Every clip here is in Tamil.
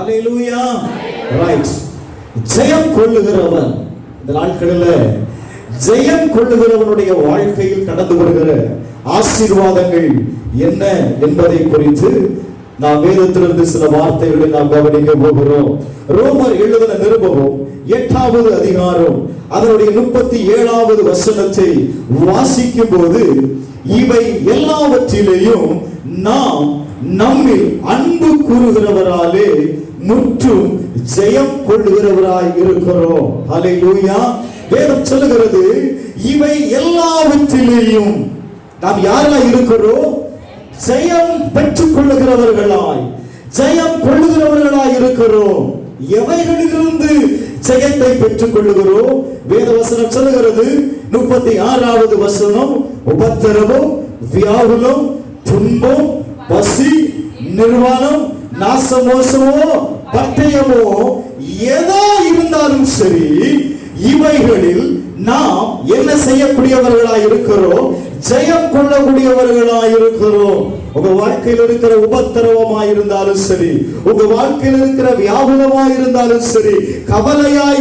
ஹல்லேலூயா. ரைட். ஜெயம் கொள்ளுகிறவன், இந்த நாட்களில் ஜெயம் கொள்ளுகிறவனுடைய வாழ்க்கையில் கடந்து வருகிற ஆசீர்வாதங்கள் என்ன என்பதை குறித்து நாம் வேதத்திலிருந்து சில வார்த்தைகளை நாம் கவனிக்க போகிறோம். ரோமர் எழுதின நிருபம் 8வது அதிகாரம் அதனுடைய 37வது வசனத்தை வாசிக்கும் போது, இவை எல்லாவற்றிலேயும் நாம் நம்மில் அன்பு கூறுகிறவராலே முற்றும் ஜெயம் கொள்ளுகிறவராய் இருக்கிறோம். ஹல்லேலூயா. வேதம் சொல்லுகிறது, இவை எல்லாவற்றிலேயும் நாம் யாராய் இருக்கிறோம்? ஜெயம் பெற்றுக் கொள்ளுகிறவர்களாய், ஜெயம் கொள்ளுகிறவர்களாய் இருக்கிறோம். எவைகளிலிருந்து ஜெயத்தை பெற்றுக் கொள்ளுகிறோம்? வேதவசனம் சொல்லுகிறது 36வது வசனம், உபத்திரவம், வியாகுலம், துன்பம், பசி, நிர்வாணம், நாசமோசமோ பட்டயமோ எதா இருந்தாலும் சரி, இவைகளில் நாம் என்ன செய்யக்கூடியவர்களாய் இருக்கிறோம்? ஜெயம் கொள்ளக்கூடியவர்களாய் இருக்கிறோம். உங்க வாழ்க்கையில் இருக்கிற உபத்திரவமாய் இருந்தாலும் சரி, உங்க வாழ்க்கையில் இருக்கிற வியாகுலமாய் இருந்தாலும் சரி, கவலையாய்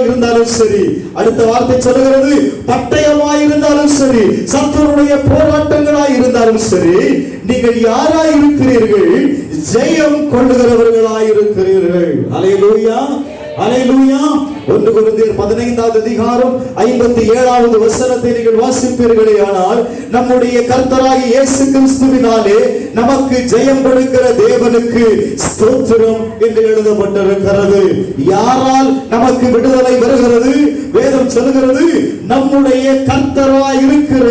இருந்தாலும் சரி, அடுத்த வார்த்தை சொல்லுகிறது பட்டயமாய் இருந்தாலும் சரி, சத்துருடைய போராட்டங்களாய் இருந்தாலும் சரி, நீங்கள் யாராய் இருக்கிறீர்கள்? ஜெயம் கொள்ளுகிறவர்களாய் இருக்கிறீர்கள். ஹல்லேலூயா. ஹல்லேலூயா. 1 கொரிந்தியர் 15வது அதிகாரம் 57வது வசனத்தை நீங்கள் வாசிப்பீர்களே ஆனால், நம்முடைய கர்த்தராகிய இயேசு கிறிஸ்துவினாலே நமக்கு ஜெயம் கொடுக்கிற தேவனுக்கு ஸ்தோத்திரம் என்று எழுதப்பட்டிருக்கிறது. யாரால் நமக்கு விடுதலை வருகிறது? வேதம் சொல்லுகிறது, நம்முடைய கர்த்தராய் இருக்கிற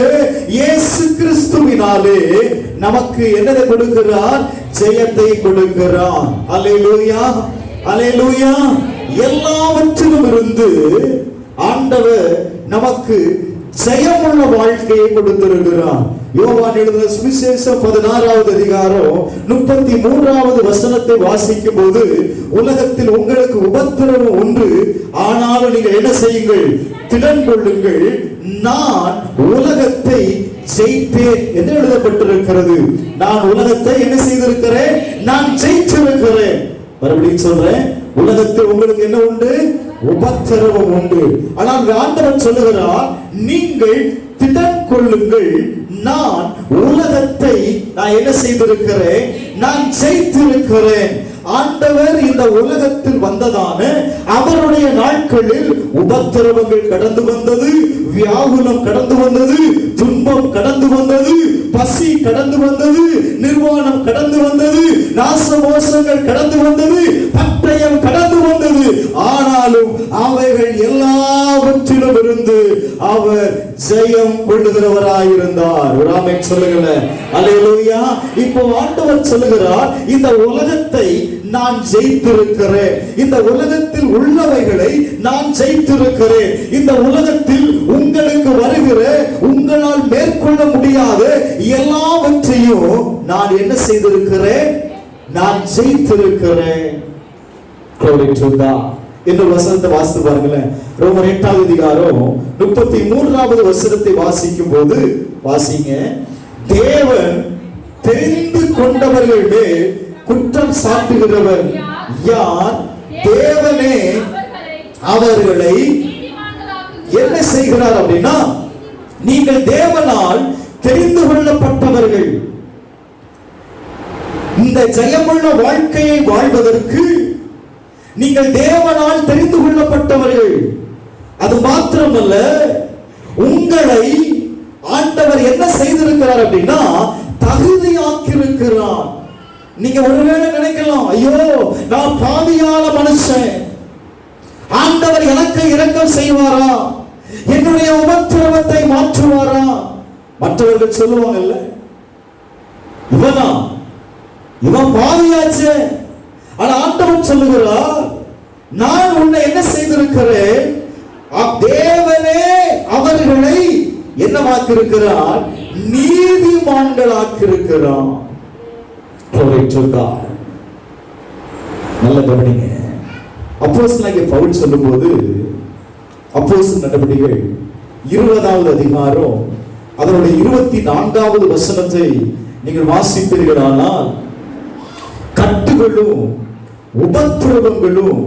இயேசு கிறிஸ்துவினாலே நமக்கு என்னதை கொடுக்கிறார்? ஜெயத்தை கொடுக்கிறார். அல்லேலூயா. அல்லேலூயா. எல்லாவற்றிலும் இருந்து ஆண்டவர் நமக்கு ஜெயமுள்ள வாழ்க்கையை கொடுத்திருக்கிறார். யோவான் எழுதின சுவிசேஷம் 16வது அதிகாரம் 33வது வசனத்தை வாசிக்கும் போது, உலகத்தில் உங்களுக்கு உபத்திரவம் உண்டு, ஆனாலும் நீங்கள் என்ன செய்யுங்கள்? திடன் கொள்ளுங்கள், நான் உலகத்தை ஜெயித்தேன் என்று எழுதப்பட்டிருக்கிறது. நான் உலகத்தை என்ன செய்திருக்கிறேன்? நான் ஜெயித்திருக்கிறேன். மறுபடியும் சொல்றேன், உலகத்தில் உங்களுக்கு என்ன உண்டு? உபத்திரவம் உண்டு. ஆனால் ஆண்டவர் சொல்லுகிறார், நீங்கள் திடன் கொள்ளுங்கள், நான் உலகத்தை நான் என்ன செய்திருக்கிறேன்? நான் ஜெயித்திருக்கிறேன். ஆண்டவர் இந்த உலகத்தில் வந்ததான அவருடைய நாட்களில் உபத்திரவங்கள் கடந்து வந்தது, வியாகுலம் கடந்து வந்தது, துன்பம் கடந்து வந்தது, பசி கடந்து வந்தது, நிர்வாணம் கடந்து வந்தது, நாசமோசங்கள் கடந்து வந்தது, பட்டயம் கடந்து வந்தது. ஆனாலும் அவைகள் எல்லாவற்றிலும் இருந்து அவர் ஜெயம் கொள்ளுகிறவராயிருந்தார். ஒரு ஆமென் சொல்லுங்களேன். அல்லேலூயா. இப்போ ஆண்டவர் சொல்லுகிறார், இந்த உலகத்தை நான் ஜெயித்திருக்கிறேன், இந்த உலகத்தில் உள்ளவைகளை நான் ஜெயித்திருக்கிறேன். இந்த உலகத்தில் உங்களுக்கு வருகிற, உங்களால் மேற்கொள்ள முடியாத எல்லாவற்றையும் நான் என்ன செய்திருக்கிறேன்? நான் ஜெயித்திருக்கிறேன். Glory to God. இந்த வசனத்தை வாசித்து பாருங்களேன். ரோமர் 8வது அதிகாரம் 33வது வசனத்தை வாசிக்கும் போது, வாசிங்க, தேவன் தெரிந்து கொண்டவர்கள் மேல் குற்றம் சாட்டுகிறவர் யார்? தேவனே அவர்களை என்ன செய்கிறார் அப்படின்னா, நீங்கள் தேவனால் தெரிந்து கொள்ளப்பட்டவர்கள். இந்த ஜெயமுள்ள வாழ்க்கையை வாழ்வதற்கு நீங்கள் தேவனால் தெரிந்து கொள்ளப்பட்டவர்கள். அது மாத்திரமல்ல, உங்களை ஆண்டவர் என்ன செய்திருக்கிறார் அப்படின்னா, தகுதியாக்கியிருக்கிறார். நீங்க ஒருவேளை நினைக்கலாம், ஐயோ நான் பாவியான மனுஷன், ஆண்டவர் எனக்கு இரக்கம் செய்வாரா? என்னுடைய உபத்திரவத்தை மாற்றுவாரா? மற்றவர்கள் சொல்லுவாங்கல்ல, இவன் பாவியாச்சு. ஆனா ஆண்டவர் சொல்லுகிறார், நான் உன்னை என்ன செய்திருக்கிறேன்? தேவனே அவர்களை என்னவாக்கியிருக்கிறார்? நீதிமான்களாக்கியிருக்கிறார். நல்ல கவனிங்க. அப்போஸ்தலனாகிய பவுல் சொல்லும்போது, அப்போஸ்தலர் நடபடிகள் 20வது அதிகாரம் அதனுடைய 24வது வசனத்தை நீங்கள் வாசிப்பீர்களானால், கட்டுகளும் உபத்திரவங்களும்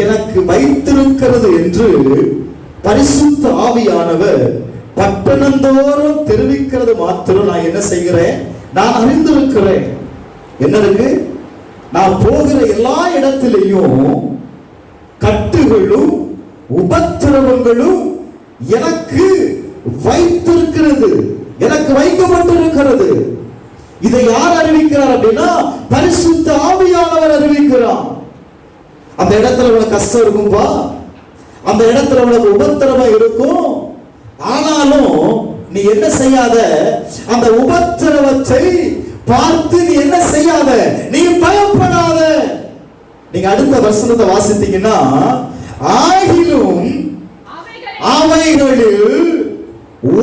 எனக்கு வைத்திருக்கிறது என்று பரிசுத்த ஆவியானவர் பட்டணந்தோறும் தெரிவிக்கிறது மாத்திரம் நான் என்ன செய்கிறேன், நான் அறிந்திருக்கிறேன். என்ன இருக்கு? நான் போகிற எல்லா இடத்திலையும் கட்டுகளும் உபத்திரவங்களும் எனக்கு வைத்திருக்கிறது, எனக்கு வைக்கப்பட்டிருக்கிறது. இதை யார் அறிவிக்கிறார் அப்படின்னா பரிசுத்த ஆவியானவர் அறிவிக்கிறார். அந்த இடத்துல உனக்கு கஷ்டம் இருக்கும்பா, அந்த இடத்துல உனக்கு உபத்திரவம் இருக்கும். ஆனாலும் நீ என்ன செய்யாத, அந்த உபத்திரவத்தை பார்த்து நீ என்ன செய்யாத, நீ பயப்படாத. நீங்க அடுத்த வசனத்தை வாசித்தீங்கன்னா, ஆகிலும் அவைகளில்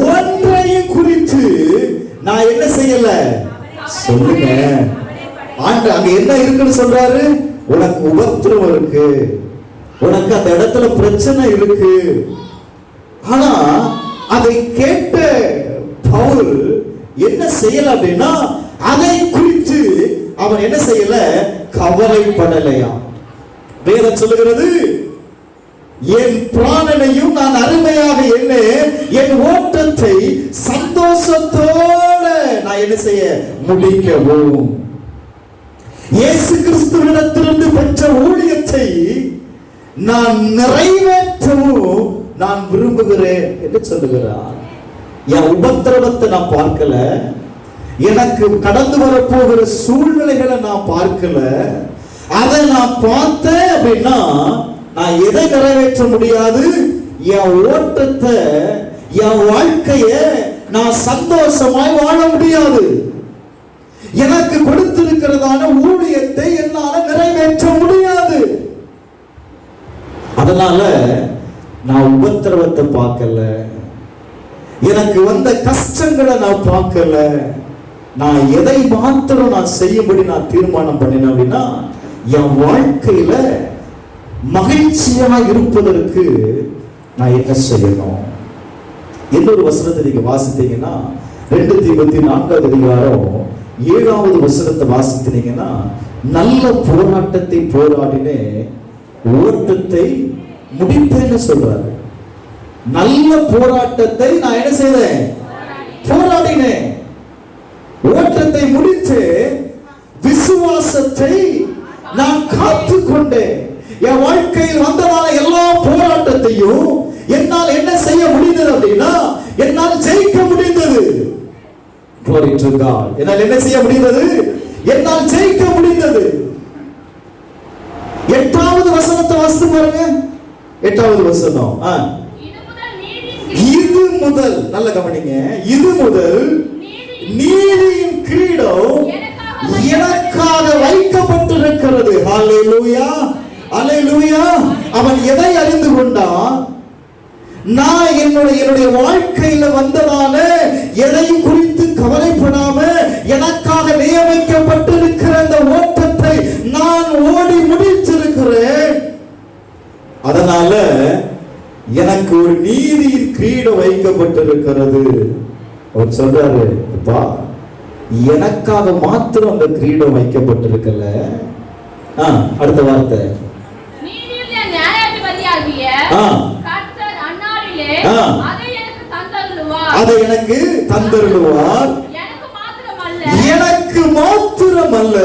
ஒன்றையும் குறித்து நான் என்ன செய்யல சொல்லுங்க. ஆண்டு அங்க என்ன இருக்குன்னு சொல்றாரு, உனக்கு உபத்திரவம் இருக்கு, உனக்கு அந்த இடத்துல பிரச்சனை இருக்கு. ஆனா அதை கேட்ட பவுல் என்ன செய்யல அப்படின்னா, அதை குறித்து அவன் என்ன செய்யல, கவலைப்படலையா. வேதம் சொல்லுகிறது, என் பிராணனையும் நான் அருமையாக என்ன, என் ஓட்டத்தை சந்தோஷத்தோட நான் என்ன செய்ய முடிக்கவும், இயேசு கிறிஸ்துவிடத்திலிருந்து பெற்ற ஊழியத்தை நான் நிறைவேற்றவும் நான் விரும்புகிறேன் என்று சொல்லுகிறார். என் உபத்திரவத்தை நான் பார்க்கல, எனக்கு கடந்து வரப்போகிற சூழ்நிலைகளை நான் பார்க்கல. அதை நான் பார்த்தேன் அப்படின்னா நான் எதை நிறைவேற்ற முடியாது, என் ஓட்டத்தை, என் வாழ்க்கைய நான் சந்தோஷமாய் வாழ முடியாது. எனக்கு கொடுத்திருக்கிறதான ஊழியத்தை என்னால நிறைவேற்ற முடியாது. அதனால நான் உபத்திரவத்தை பார்க்கல, எனக்கு வந்த கஷ்டங்களை நான் பார்க்கல. நான் எதை மாத்திரம் நான் செய்யும்படி நான் தீர்மானம் பண்ணினேன் அப்படின்னா, என் வாழ்க்கையில மகிழ்ச்சியாக இருப்பதற்கு நான் என்ன செய்யணும். இன்னொரு வசனத்தை நீங்க வாசித்தீங்கன்னா 2 தீமோத்தேயு 4வது அதிகாரம் 7வது வசனத்தை வாசித்தீங்கன்னா, நல்ல போராட்டத்தை போராடினே, ஓட்டத்தை முடித்தேன்னு சொல்றாரு. நல்ல போராட்டத்தை நான் என்ன செய்தேன், போராடினேன், ஓட்டத்தை முடித்து விசுவாசத்தை நான் காத்து கொண்டேன். என் வாழ்க்கையில் வந்ததான எல்லா போராட்டத்தையும் என்னால் என்ன செய்ய முடிந்தது அப்படின்னா, என்னால் ஜெயிக்க முடிந்தது. Glory to God. என்னால் என்ன செய்ய முடிந்தது, என்னால் ஜெயிக்க முடிந்தது. 8வது வசனத்தை வாசித்து பாருங்க. 8வது வசனம், இது முதல், நல்ல கவனிங்க, இது முதல் நீதியின் கிரீடம் எனக்காக வைக்கப்பட்டிருக்கிறது. ஹல்லேலூயா, ஹல்லேலூயா. அவன் எதை அறிந்து கொண்டான், நான் என்னுடைய வாழ்க்கையில வந்ததான எதையும் குறித்து கவலைப்படாம எனக்காக நியமிக்கப்பட்டிருக்கிற அந்த ஓட்டத்தை நான் ஓடி முடித்திருக்கிறேன். அதனால எனக்கு ஒரு நீதியின் கிரீடம் வைக்கப்பட்டிருக்கிறது. அவர் சொல்றாரு, அப்பா எனக்காக மாத்திரம் அந்த கிரீடம் வைக்கப்பட்டிருக்கல. அடுத்த வார்த்தை, அதை எனக்கு தந்தருளுவார். எனக்கு மாத்திரமல்ல,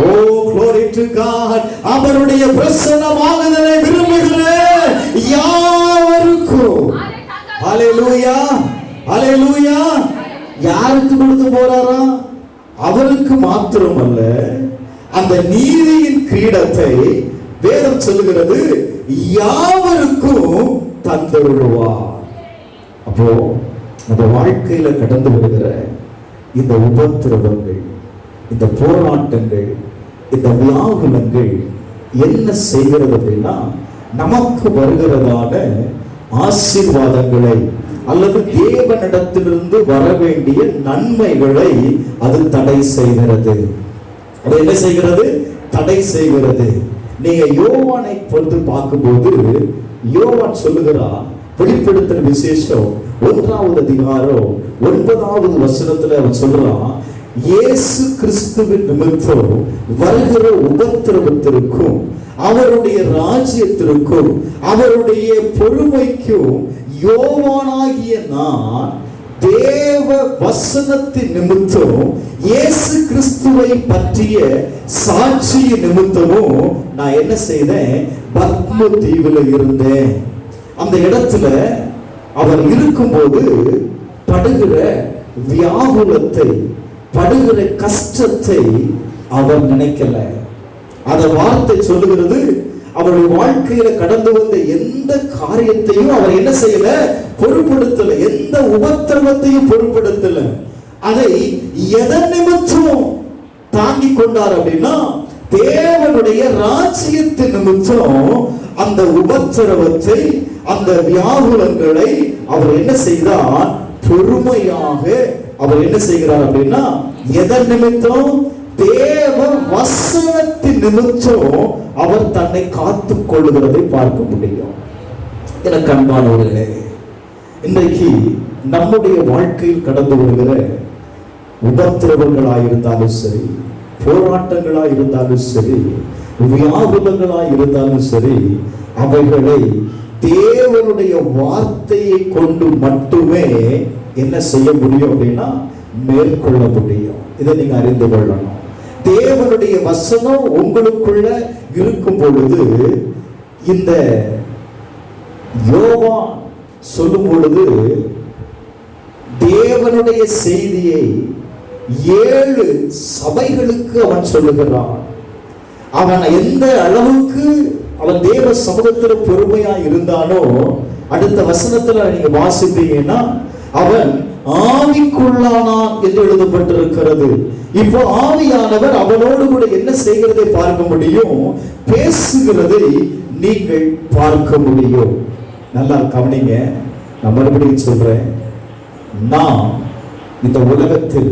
ஓ glory to God, அவருடைய பிரசன்னமாகுதலை விரும்புகிற யாவருக்கும். ஹல்லேலூயா, ஹல்லேலூயா. யாருக்கு கொடுத்து போறாரா? அவருக்கு மாத்திரமல்ல, அந்த நீதியின் கிரீடத்தை வேதம் சொல்லுகிறது யாவருக்கும் தந்தருளுவார். அப்போ நம்ம வாழ்க்கையில கடந்து வருகிற இந்த உபத்திரவங்கள், இந்த போராட்டங்கள், இந்த வியாகுலங்கள் என்ன செய்கிறது அப்படின்னா, நமக்கு வருகிறதான ஆசீர்வாதங்களை அல்லது தேவனிடத்திலிருந்து வர வேண்டிய நன்மைகளை அது தடை செய்கிறது. அது என்ன செய்கிறது? தடை செய்கிறது. நீங்க யோவானை பொறுத்து பார்க்கும்போது யோவான் சொல்லுகிறார், வெளிப்படுத்தின விசேஷம் 1வது அதிகாரம் 9வது வசனத்துல அவன் சொல்றான், இயேசு கிறிஸ்துவின் நிமித்தம் வருகிற உபத்திரவத்திற்கும் அவருடைய ராஜ்யத்திற்கும் அவருடைய பொறுமைக்கும் யோவானாகிய நான் தேவ வசனத்தின் நிமித்தம் இயேசு கிறிஸ்துவை பற்றிய சாட்சி நிமித்தமும் நான் என்ன செய்தேன்? பத்ம தீவுல இருந்தேன். அந்த இடத்துல அவர் இருக்கும்போது படுகிற வியாகுலத்தை, படுகிற கஷ்டத்தை அவர் நினைக்கல. அத வார்த்தை சொல்லுகிறது, அவருடைய வாழ்க்கையில கடந்து வந்த எந்த காரியத்தையும் அவர் என்ன செய்யல? பொருட்படுத்தல. எந்த உபத்திரவத்தையும் பொருட்படுத்தல. அதை எதன் நிமித்தம் தாங்கி கொண்டார் அப்படின்னா, தேவனுடைய ராஜ்யத்தின் நிமித்தம் அந்த உபத்திரவத்தை, அந்த வியாகுலங்களை அவர் என்ன செய்தார்? பொறுமையாக அவர் என்ன செய்கிறார் அப்படின்னா, எதன் நிமித்தம்? தேவ வசனத்தின் நிமித்தம் அவர் தன்னை காத்துக் கொள்ளுகிறதை பார்க்க முடியும். எனக்கு அன்பானவர்களே, இன்றைக்கு நம்முடைய வாழ்க்கையில் கடந்து வருகிற உபத்திரவங்களாயிருந்தாலும் சரி, போராட்டங்களாய் இருந்தாலும் சரி, வியாகுலங்களாய் இருந்தாலும் சரி, அவைகளை தேவனுடைய வார்த்தையை கொண்டு மட்டுமே என்ன செய்ய முடியும் அப்படின்னா மேற்கொள்ள முடியும். இதை நீங்க அறிந்து கொள்ளணும். தேவனுடைய வசனம் உங்களுக்குள்ள இருக்கும் பொழுது, இந்த யோவான் சொல்லும் பொழுது தேவனுடைய செய்தியை 7 சபைகளுக்கு அவன் சொல்லுகிறான். அவன் எந்த அளவுக்கு அவன் தேவ சமூகத்தில் பொறுமையா இருந்தானோ, அடுத்த வசனத்துல நீங்க வாசிப்பீங்கன்னா, அவன் ஆவிக்குள்ளானான் என்று எழுதப்பட்டிருக்கிறது. இப்போ ஆவியானவர் அவனோடு கூட என்ன செய்கிறதை பார்க்க முடியும்? பேசுகிறதை நீங்கள் பார்க்க முடியும். நல்லா கவனிங்க. நான் மறுபடியும் சொல்றேன், நாம் இந்த உலகத்தில்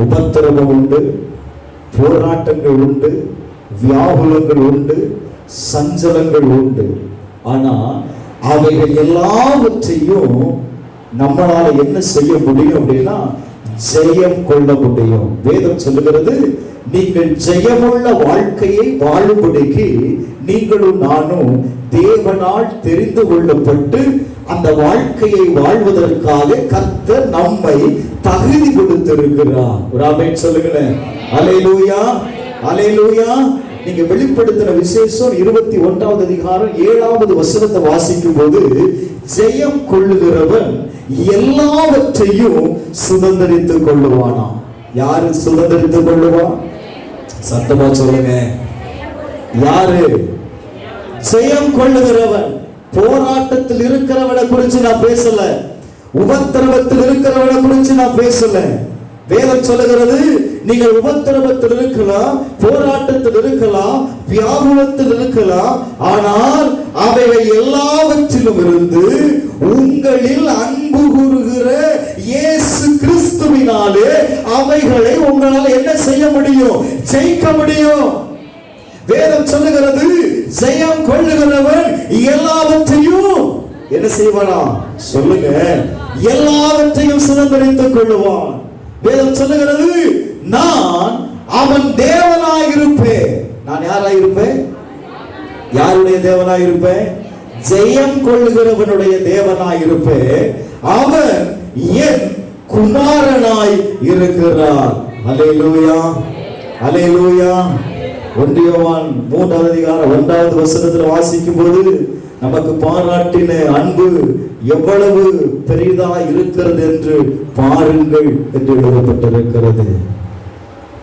உபத்திரவம் உண்டு, போராட்டங்கள் உண்டு, வியாகுலங்கள் உண்டு, சஞ்சலங்கள் உண்டு. ஆனா அவைகள் எல்லாவற்றையும் நம்மளால என்ன செய்ய முடியும் அப்படின்னா ஜெயம் கொள்ள முடியும். வேதம் சொல்லுகிறது, நீங்கள் ஜெயமுள்ள வாழ்க்கையை வாழும்படிக்கு நீங்களும் நானும் தேவனால் தெரிந்து கொள்ளப்பட்டு அந்த வாழ்க்கையை வாழ்வதற்காக கர்த்தர் நம்மை தகுதி கொடுத்திருக்கிறார். ஒரு ஆமென் சொல்லுங்களேன். அல்லேலூயா, அல்லேலூயா. நீங்க வெளிப்படுத்தின விசேஷம் 21வது அதிகாரம் 7வது வசனத்தை வாசிக்கும் போது, ஜெயம் கொள்ளுகிறவன் எல்லாவற்றையும் சுதந்தரித்துக் கொள்ளுவானா? யாரு சுதந்தரித்துக் கொள்ளுவான்? சத்தமா சொல்லுங்க. யாரு ஜெயம் கொள்ளுகிறவன்? போராட்டத்தில் இருக்கிறவனை குறித்து நான் பேசல, உபத்திரவத்தில் இருக்கிறவனை குறித்து நான் பேசல. வேதம் சொல்லுகிறது, நீங்கள் உபத்திரவத்தில் இருக்கலாம், போராட்டத்தில் இருக்கலாம், வியாகுலத்தில் இருக்கலாம், ஆனால் அவைகள் எல்லாவற்றிலும் இருந்து உங்களில் அன்பு கூறுகிற இயேசு கிறிஸ்துவினாலே அவைகளை உங்களால் என்ன செய்ய முடியும்? ஜெயிக்க முடியும். வேதம் சொல்லுகிறது, ஜெயம் கொள்ளுகிறவன் எல்லாவற்றையும் என்ன செய்வானா? சொல்லுங்க. எல்லாவற்றையும் சுதந்தரித்துக் கொள்ளுவான். வேதம் சொல்லுகிறது, நான் அவன் தேவனாயிருப்பேன். நான் யாராயிருப்பேன்? யாருடைய தேவனாயிருப்பேன்? ஜெயம் கொள்ளுகிறவனுடைய தேவனாயிருப்பேன். அவன் என் குமாரனாய் இருக்கிறார். அல்லேலூயா, அல்லேலூயா. 1 யோவான் 3வது அதிகாரம் 1வது வசனத்தில் வாசிக்கும் போது, நமக்கு பாராட்டின அன்பு எவ்வளவு பெரிதா இருக்கிறது என்று பாருங்கள் என்று எழுதப்பட்டிருக்கிறது.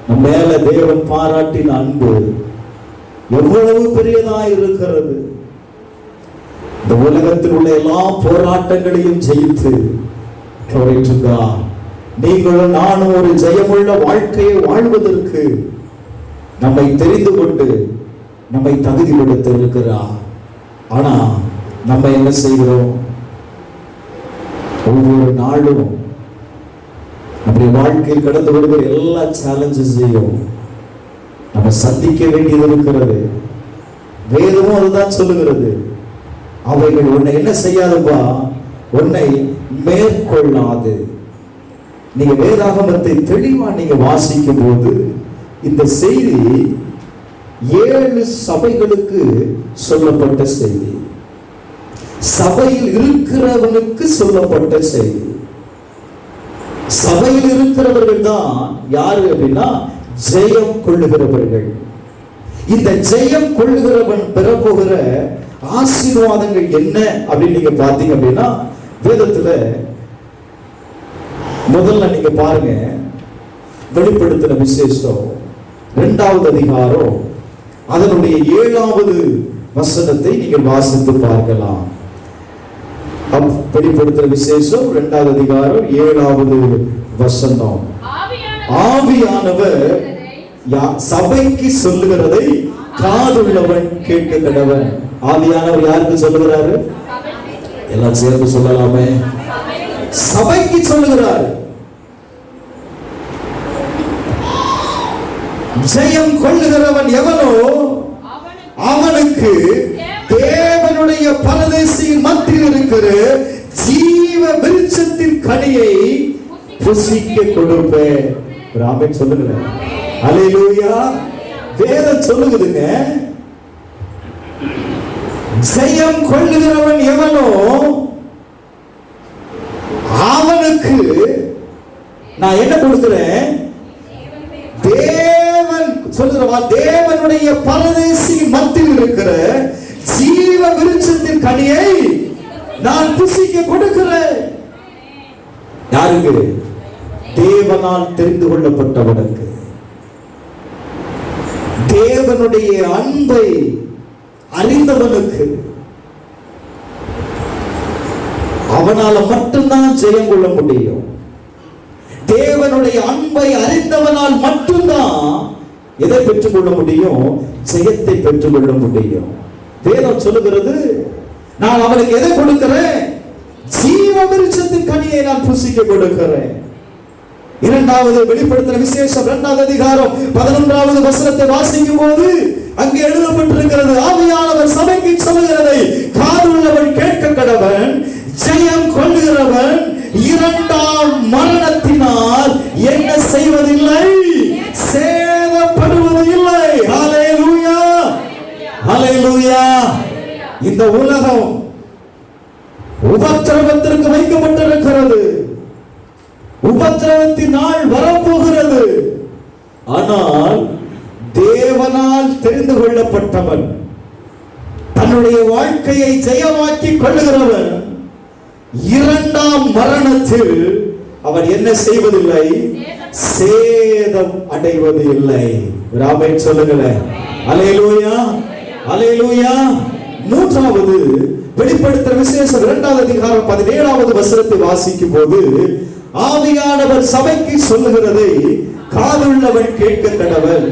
நம்ம மேல தேவன் பாராட்டின அன்பு எவ்வளவு பெரியதா இருக்கிறது. இந்த உலகத்தில் உள்ள எல்லா போராட்டங்களையும் ஜெயித்து நீங்களும் நானும் ஒரு ஜெயமுள்ள வாழ்க்கையை வாழ்வதற்கு நம்மை தெரிந்து கொண்டு நம்மை தகுதி கொடுத்து இருக்கிறார். ஆனா நம்ம என்ன செய்கிறோம்? ஒவ்வொரு நாளும் நம்முடைய வாழ்க்கையில் கடந்து வருகிற எல்லா சேலஞ்சஸையும் நம்ம சந்திக்க வேண்டியது இருக்கிறது. வேதமும் அதுதான் சொல்லுகிறது. அவைகள் உன்னை என்ன செய்யாதுப்பா? உன்னை மேற்கொள்ளாது. நீங்க வேதாகமத்தை தெளிவா நீங்க வாசிக்கும் போது இந்த செய்தி 7 சபைகளுக்கு சொல்லப்பட்ட செய்தி, சபையில் இருக்கிறவனுக்கு சொல்லப்பட்ட செய்தி. சபையில் இருக்கிறவர்கள் தான் யாரு அப்படின்னா ஜெயம் கொள்ளுகிறவர்கள். இந்த ஜெயம் கொள்ளுகிறவன் பெறப்போகிற ஆசீர்வாதங்கள் என்ன அப்படின்னு நீங்க பார்த்தீங்க அப்படின்னா, வேதத்துல முதல்ல நீங்க பாருங்க, வெளிப்படுத்தின விசேஷம் 2வது அதிகாரம் அதனுடைய 7வது வசனத்தை நீங்கள் வாசித்து பார்க்கலாம். வெளிப்படுத்தின விசேஷம் 2வது அதிகாரம் 7வது வசனம். ஆவியானவர் சபைக்கு சொல்லுகிறதை காதுள்ளவன் கேட்க கடவன். ஆவியானவர் யாருக்கு சொல்லுகிறாரு? எல்லாம் சேர்ந்து சொல்லலாமே. சபைக்கு சொல்லுகிறார். ஜெயம் கொள்ளுகிறவன் எவனோ அவனுக்கு தேவனுடைய பரதேசியின் மத்தியில் இருக்கிற ஜீவ விருட்சத்தின் கனியை புசிக்க கொடுப்பேன். ஆமென் சொல்லுங்க. அல்லேலூயா. வேதம் சொல்லுதுங்க, ஜெயம் கொள்ளுகிறவன் எவனோ அவனுக்கு நான் என்ன கொடுக்கிறேன்? தேவன் சொல்லுகிறவா, தேவனுடைய பரதேசி மத்தியில் இருக்கிற ஜீவ விருட்சத்தின் கனியை நான் புசிக்க கொடுக்கிறேன். யாருக்கு? தேவனால் தெரிந்து கொள்ளப்பட்டவனுக்கு, தேவனுடைய அன்பை அறிந்தவனுக்கு. அவனால மட்டும்தான் ஜெயம் கொள்ள முடியும். தேவனுடைய அன்பை அறிந்தவனால் மட்டும்தான் எதை பெற்றுக் கொள்ள முடியும்? ஜெயத்தை பெற்றுக் கொள்ள முடியும். வேதம் சொல்லுகிறது, நான் அவனுக்கு எதை கொடுக்கிறேன்? ஜீவ விருட்சத்தின் கனியை நான் புசிக்க கொடுக்கிறேன். 2வது வெளிப்படுத்தின விசேஷம் 2வது அதிகாரம் 11வது வசனத்தை வாசிக்கும் போது அங்கே எழுதப்பட்டிருக்கிறது, ஆவியானவர் சபைக்கு சொல்லுகிறதை காதுள்ளவன் கேட்க கடவன். ஜெயம் கொள்ளுகிறவன் 2ஆம் மரணத்தினால் என்ன செய்வதில்லை? சேதப்படுவது இல்லை. ஹல்லேலூயா, ஹல்லேலூயா. இந்த உலகம் உபத்திரவத்திற்கு வைக்கப்பட்டிருக்கிறது. உபத்திரவத்தின் நாள் வரப்போகிறது. ஆனால் தேவனால் தெரிந்து கொள்ளப்பட்டவன், தன்னுடைய வாழ்க்கையை ஜெயமாக்கி கொள்ளுகிறவன் 2ஆம் மரணத்தில் அவன் என்ன செய்வதில்லை? சேதம் அடைவது இல்லை. ஆமென் சொல்லுங்களேன். அல்லேலூயா, அல்லேலூயா. 3வது வெளிப்படுத்தின விசேஷம் 2வது அதிகாரம் 17வது வசனத்தை வாசிக்கும் போது, ஆவியானவர் சபைக்கு சொல்லுகிறதை காதுள்ளவன் கேட்க கடவன்.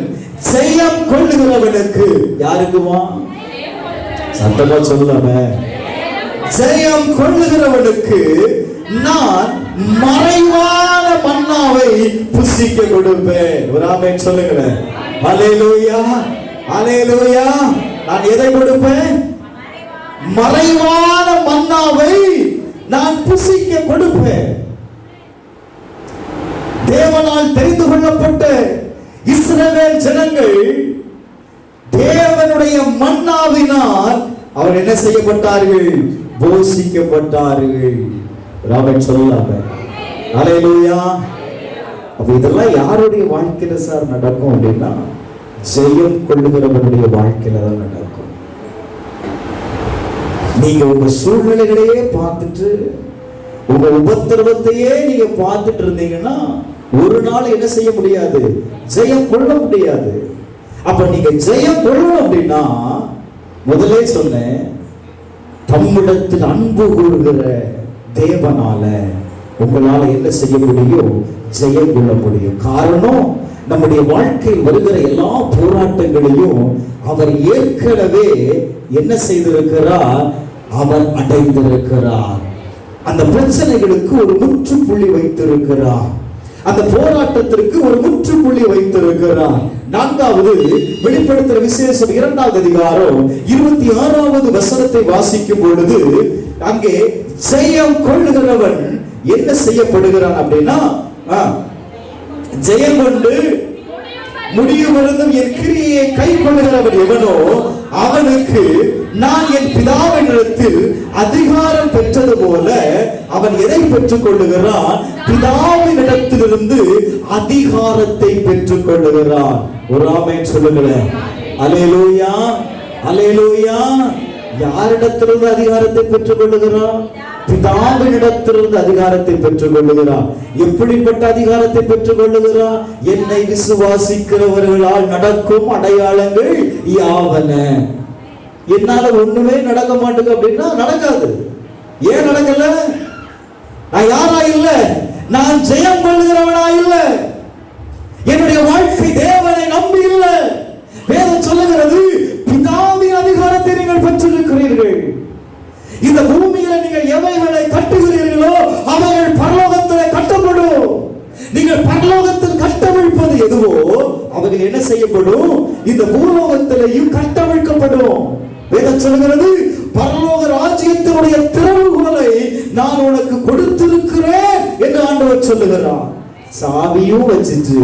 ஜெயம் கொள்ளுகிறவனுக்கு, யாருக்குமா? சத்தமா சொல்லாம. ஜெயம் கொள்ளுகிறவனுக்கு நான் மறைவான மன்னாவை புசிக்க கொடுப்பேன். ஒரு ஆமென் சொல்லுங்களேன். அல்லேலூயா, அல்லேலூயா. நான் எதை கொடுப்பேன்? மறைவான மன்னாவை நான் புசிக்க கொடுப்பேன். தேவனால் தெரிந்து கொள்ளப்பட்ட இஸ்ரவேல் ஜனங்கள் தேவனுடைய மன்னாவினால் அவர் என்ன செய்யப்பட்டார்கள்? போஷிக்கப்பட்டார்கள். ஆமென் சொல்லலாம. அல்லேலூயா. அப்ப இதெல்லாம் யாருடைய வாழ்க்கையில சார் நடக்கும் அப்படின்னா, ஜெயம் கொள்ளுகிறவனுடைய வாழ்க்கையில தான் நடக்கும். நீங்க உங்க சூழ்நிலைகளையே பார்த்துட்டு, உங்க உபத்திரவத்தையே நீங்க பார்த்துட்டு இருந்தீங்கன்னா ஒரு நாள் என்ன செய்ய முடியாது? ஜெயம் கொள்ள முடியாது. அப்ப நீங்க ஜெயம் கொள்ளணும் அப்படின்னா, முதலே சொன்னேன், தம்மிடத்தில் அன்பு கூறுகிற தேவனால உங்களால என்ன செய்ய முடியும்? ஜெயம் கொள்ள முடியும். காரணம், நம்முடைய வாழ்க்கையில் வருகிற எல்லா போராட்டங்களையும் அவர் ஏற்கனவே என்ன செய்திருக்கிறார்? அவர் அடைந்திருக்கிறார். அந்த பிரச்சனைகளுக்கு ஒரு முற்றுப்புள்ளி வைத்திருக்கிறார். அந்த போராட்டத்திற்கு ஒரு முற்றுப்புள்ளி வைத்திருக்கிறார். 4வது வெளிப்படுத்தின விசேஷம் 2வது அதிகாரம் 26வது வசனத்தை வாசிக்கும் பொழுது, அங்கே ஜெயம் கொள்ளுகிறவன் என்ன செய்யப்படுகிறான் அப்படின்னா, ஜெயம் கொண்டு முடியும் என் கிரியை கை கொள்ளுகிறவன் எவனோ அவனுக்கு நான் என் பிதாவினிடத்தில் அதிகாரம் பெற்றது போல அவன் எதை பெற்றுக் கொள்ளுகிறான்? பிதாவினிடத்திலிருந்து அதிகாரத்தை பெற்றுக் கொள்ளுகிறான். ஒரு ஆமென் சொல்லுங்களேன். அல்லேலூயா, அல்லேலூயா. யாரிடத்திலிருந்து அதிகாரத்தை பெற்றுக் கொள்ளுகிறான்? பிதாவினிடத்திலிருந்து அதிகாரத்தை பெற்றுக் கொள்ளுகிறான். எப்படிப்பட்ட அதிகாரத்தை பெற்றுக் கொள்ளுகிறான்? என்னை விசுவாசிக்கிறவர்களால் நடக்கும் அடையாளங்கள் யாவன. என்னால ஒண்ணுமே நடக்க மாட்டேங்குது அப்படின்னா நடக்காது. ஏன் நடக்கல? நான் யாரா இல்ல, நான் ஜெயம் கொள்ளுகிறவனா இல்ல, என்னுடைய வாழ்க்கை தேவனை நம்பி இல்ல. வேதம் சொல்லுகிறது, பிதாவின் அதிகாரத்தை நீங்கள் பெற்றிருக்கிறீர்கள். இந்த பூமியில நீங்கள் எவைகளை கட்டுகிறீர்களோ அவைகள் பரலோகத்தில் கட்டப்படும். நீங்கள் பரலோகத்தில் கட்டவிழ்ப்பது எதுவோ அவைகள் என்ன செய்யப்படும்? இந்த பூலோகத்திலேயும் கட்டவிழ்க்கப்படும். வேதம் சொல்கிறது, பரலோக ராஜ்யத்தினுடைய திறவுகோலை நான் உனக்கு கொடுத்திருக்கிறேன் என்று ஆண்டவர் சொல்லுகிறார். சாவியும் வச்சிட்டு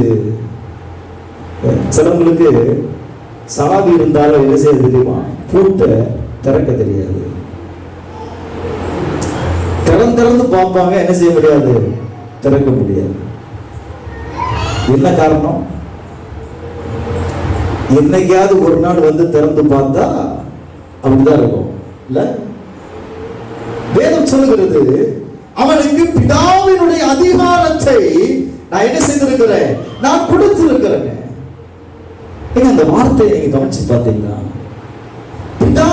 சிலவங்களுக்கு சாவி இருந்தாலும் என்ன செய்ய தெரியுமா? பூட்டை திறக்க தெரியாது. திறந்து பார்ப்பாங்க, என்ன செய்ய முடியாது? திறக்க முடியாது. என்ன காரணம்? என்னைக்காவது ஒரு நாள் வந்து திறந்து பார்த்தா அப்படிதான் இருக்கும் இல்ல? வேதம் சொல்லுகிறது, அவனுக்கு பிதாவினுடைய அதிகாரத்தை நான் என்ன செய்திருக்கிறேன்? நான் கொடுத்திருக்கிறேன். அந்த வார்த்தையை நீங்க கவனிச்சு பார்த்தீங்கன்னா, பிதா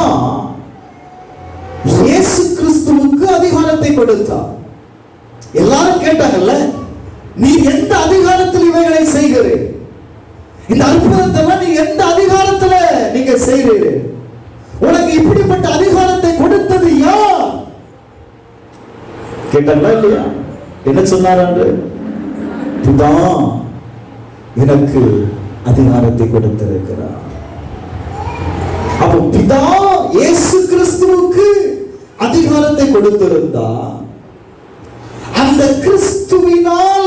இயேசு கிறிஸ்துவுக்கு அதிகாரத்தை கொடுத்தார். எல்லாரும் கேட்டாங்கல்ல, நீ எந்த அதிகாரத்தில் இவைகளை செய்கிறீர்? இந்த அற்புதத்தை நீ எந்த அதிகாரத்தில் நீங்க செய்கிறீர்? உனக்கு இப்படிப்பட்ட அதிகாரத்தை கொடுத்தது யார்? கேட்டாங்களா இல்லையா? என்ன சொன்னார்? பிதா எனக்கு அதிகாரத்தை கொடுத்திருக்கிறார். அப்போ பிதா இயேசு கிறிஸ்துவுக்கு அதிகாரத்தை கொடுத்திருந்தா, அந்த கிறிஸ்துவினால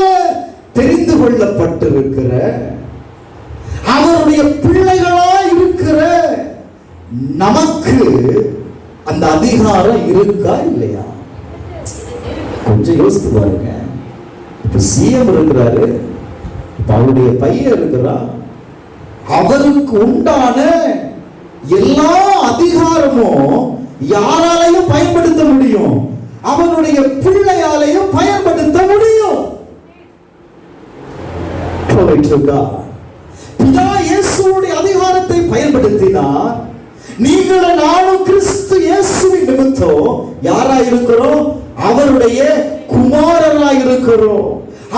தெரிந்து கொள்ளப்பட்டிருக்கிற அவருடைய பிள்ளைகளாய் இருக்கிற நமக்கு அந்த அதிகாரம் இருக்கா இல்லையா? கொஞ்சம் யோசித்து பாருங்க. இப்ப சிஎம் இருக்கிறாரு, இப்ப அவருடைய பையன் இருக்கிறார். அவருக்கு உண்டான எல்லா அதிகாரமும் யாராலையும் பயன்படுத்த முடியும்? அவனுடைய பிள்ளையாலையும் பயன்படுத்த முடியும். பிதா இயேசுவுடைய அதிகாரத்தை பயன்படுத்தினார். நீங்கள் நானும் கிறிஸ்து இயேசுவின் நிமித்தம் யாரா இருக்கிறோம்? அவருடைய குமாரராய் இருக்கிறோம்,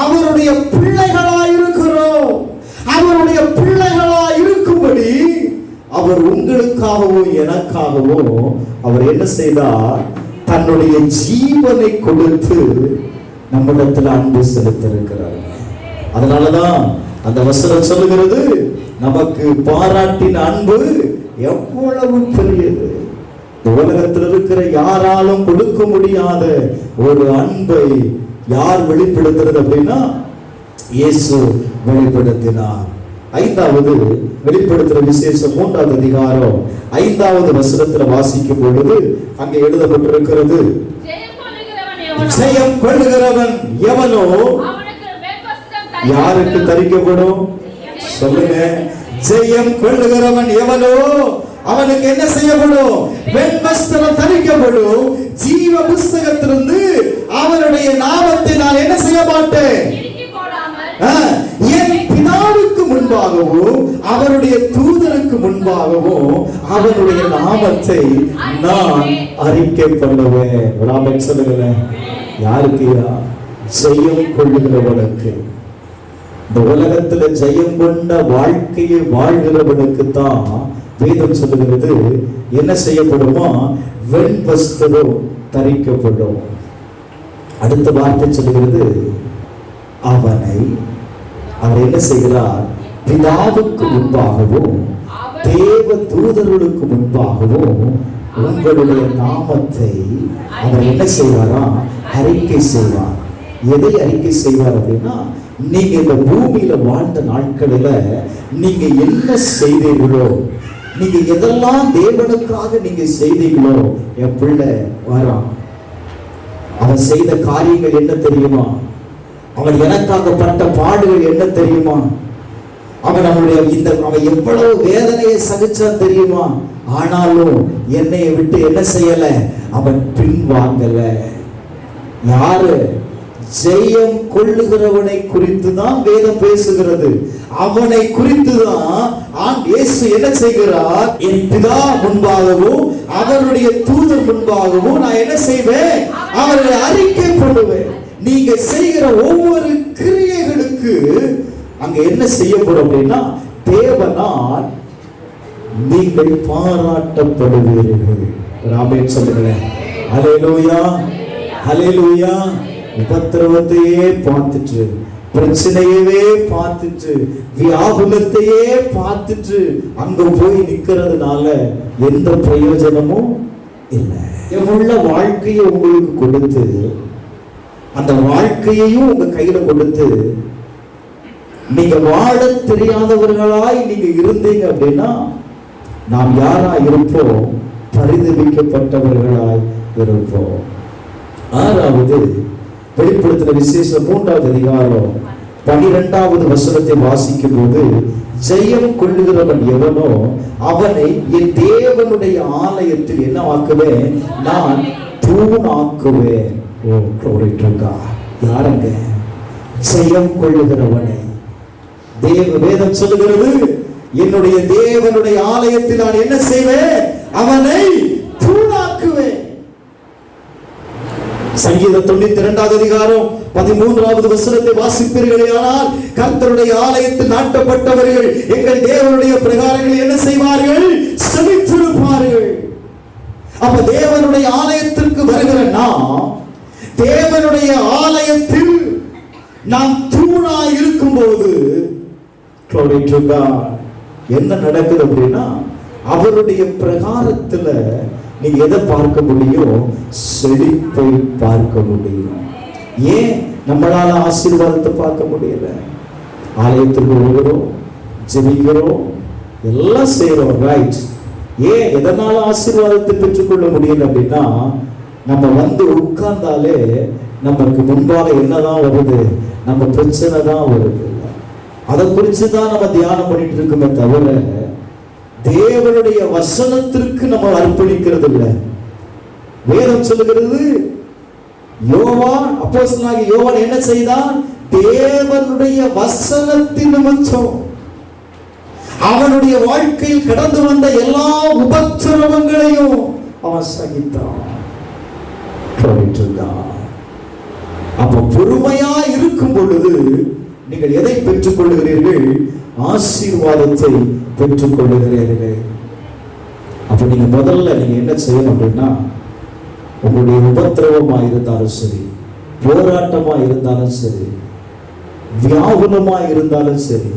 அவருடைய பிள்ளைகளாய் இருக்கிறோம். அவருடைய பிள்ளைகளாய் இருக்கும்படி அவர் உங்களுக்காகவோ எனக்காகவோ அவர் என்ன செய்தார்? தன்னுடைய ஜீவனை கொடுத்து நம்மிடத்தில் அன்பு செலுத்திருக்கிறார். அதனாலதான் அந்த வசனம் சொல்லுகிறது, நமக்கு பாராட்டின அன்பு எவ்வளவு பெரியது. உலகத்தில் இருக்கிற யாராலும் கொடுக்க முடியாத ஒரு அன்பை யார் வெளிப்படுத்துறது அப்படின்னா இயேசு வெளிப்படுத்தினார். ஐந்தாவது வெளிப்படுத்துற விசேஷம் 3வது அதிகாரம் 5வது வசனத்துல வாசிக்கும் பொழுது அங்கே எழுதப்பட்டிருக்கிறது, ஜெயம் கொள்ளுகிறவன் எவனோ யாருக்கு தரிக்கப்படும்? சொல்லுங்க. ஜெயம் கொள்ளுகிறவன் எவனோ அவனுக்கு என்ன செய்யப்படும்? வெண்வஸ்திரம் தரிக்கப்படும். ஜீவ புஸ்தகத்திலிருந்து அவருடைய நாமத்தை நான் என்ன செய்ய மாட்டேன்? என் பிதாவுக்கு முன்பாகவும் அவருடைய தூதருக்கு முன்பாகவும் அவருடைய நாமத்தை நான் அறிக்கை பண்ணுவேன். ராமன் சொல்லுங்களேன். யாருக்கு? ஜெயம் கொள்ளுகிறவனுக்கு. இந்த உலகத்துல ஜெயம் கொண்ட வாழ்க்கையை வாழ்கிறவனுக்கு தான் வேதம் சொல்லுகிறது என்ன செய்யப்படுமா? வெண்வஸ்திரம் தரிக்கப்படும். அடுத்த வார்த்தை சொல்லுகிறது, அவர் என்ன செய்கிறார்? பிதாவுக்கு முன்பாகவும் தேவ தூதர்களுக்கு முன்பாகவும் உங்களுடைய நாமத்தை அவர் என்ன செய்வாரா? அறிக்கை செய்வார். எதை அறிக்கை செய்வார் அப்படின்னா, நீங்க இந்த பூமியில வாழ்ந்த நாட்களில் நீங்க என்ன செய்தீர்களோ, நீங்க எதெல்லாம் தேவனுக்காக நீங்க செய்தீங்களோ, என் பிள்ளை வரான். அவன் செய்த காரியங்கள் என்ன தெரியுமா? அவன் எனக்காக பட்ட பாடுகள் என்ன தெரியுமா? அவன் அவன் எவ்வளவு வேதனையை சகிச்சான் தெரியுமா? ஆனாலும் என்னை விட்டு என்ன செய்யல, அவன் பின்வாங்கல. யாரு? ஜெயம் கொள்ளுகிறவனை குறித்து தான் வேதம் பேசுகிறது. அவனை குறித்து தான் இயேசு என்ன செய்கிறார்? என் பிதா முன்பாகவும் அவருடைய தூதர் முன்பாகவும் நான் என்ன செய்வேன்? அவர்களை அறிக்கை பண்ணுவேன். நீங்க செய்கிற ஒவ்வொரு கிரியைகளுக்கு அங்க என்ன செய்யப்படும் அப்படின்னா, தேவனால் நீங்கள் பாராட்டப்படுவீர்கள். ஆமென் சொல்லுங்களேன். ஹல்லேலூயா, ஹல்லேலூயா. உபத்திரவத்தையே பார்த்துட்டு, பிரச்சனையவே பார்த்துட்டு, வியாகுலத்தையே பார்த்துட்டு அங்க போய் நிக்கிறதுனால எந்த பிரயோஜனமும் இல்லை. எவ்வளவு வாழ்க்கையை உங்களுக்கு கொடுத்து, அந்த வாழ்க்கையையும் உங்க கையில கொடுத்து, நீங்க வாழ தெரியாதவர்களாய் நீங்க இருந்தீங்க அப்படின்னா, நாம் யாரா இருப்போம்? பரிதபிக்கப்பட்டவர்களாய் இருப்போம். ஆறாவது, வெளிப்படுத்தின விசேஷம் 3வது அதிகாரம் 12வது வசனத்தை வாசிக்கும் போது, ஜெயம் கொள்ளுகிறவன் எவனோ அவனை என் தேவனுடைய ஆலயத்தில் என்ன ஆக்குவேன்? நான் தூணாக்குவேன். யாருங்க? ஜெயம் கொள்ளுகிறவனை. வேதம் சொல்லுகிறது, என்னுடைய தேவனுடைய ஆலயத்தில் நான் என்ன செய்வேன்? அவனை தூணாக்குவேன். சங்கீதம் 92வது அதிகாரம் 13வது வசனத்தை வாசிப்பீர்களேயானால், கர்த்தருடைய ஆலயத்தில் நாட்டப்பட்டவர்கள் எங்கள் தேவனுடைய பிரகாரங்களை என்ன செய்வார்கள்? செவித்திருப்பார்கள். அப்ப தேவனுடைய ஆலயத்திற்கு வருகிற நாம், தேவனுடைய ஆலயத்தில் நாம் தூணாய் இருக்கும் போது என்ன நடக்குது அப்படின்னா, அவருடைய பிரகாரத்துல நீங்க எதை பார்க்க முடியும்? செழிப்பை பார்க்க முடியும். ஏன் நம்மளால ஆசீர்வாதத்தை பார்க்க முடியல? ஆலயத்துக்கு வருகிறோம், ஜெபிக்கிறோம், எல்லாம் செய்யறோம், ரைட். ஏன் எதனால ஆசீர்வாதத்தை பெற்றுக்கொள்ள முடியல அப்படின்னா, நம்ம வந்து உட்கார்ந்தாலே நமக்கு முன்பாக என்னதான் வருது? நம்ம பிரச்சனை தான் வருது. அதை குறிச்சுதான் நம்ம தியானம் பண்ணிட்டு இருக்கோமே தவிர, தேவனுடைய வசனத்திற்கு நம்ம அர்ப்பணிக்கிறது இல்லை. வேதம் சொல்லுகிறது, யோவான், அப்போஸ்தலனாகிய யோவான் என்ன செய்தான்? தேவனுடைய வசனத்தின் நிமித்தம் அவனுடைய வாழ்க்கையில் கடந்து வந்த எல்லா உபத்திரவங்களையும் அவன் சகித்தான். அப்ப பொறுமையா இருக்கும் பொழுது நீங்கள் எதை பெற்றுக் கொள்ளுகிறீர்கள்? ஆசீர்வாதத்தை பெற்றுக் கொள்ளுகிறீர்கள். அப்ப நீங்க முதல்ல நீங்க என்ன செய்யணும் அப்படின்னா, உங்களுடைய உபத்திரவமா இருந்தாலும் சரி, போராட்டமா இருந்தாலும் சரி, வியாகுலமா இருந்தாலும் சரி,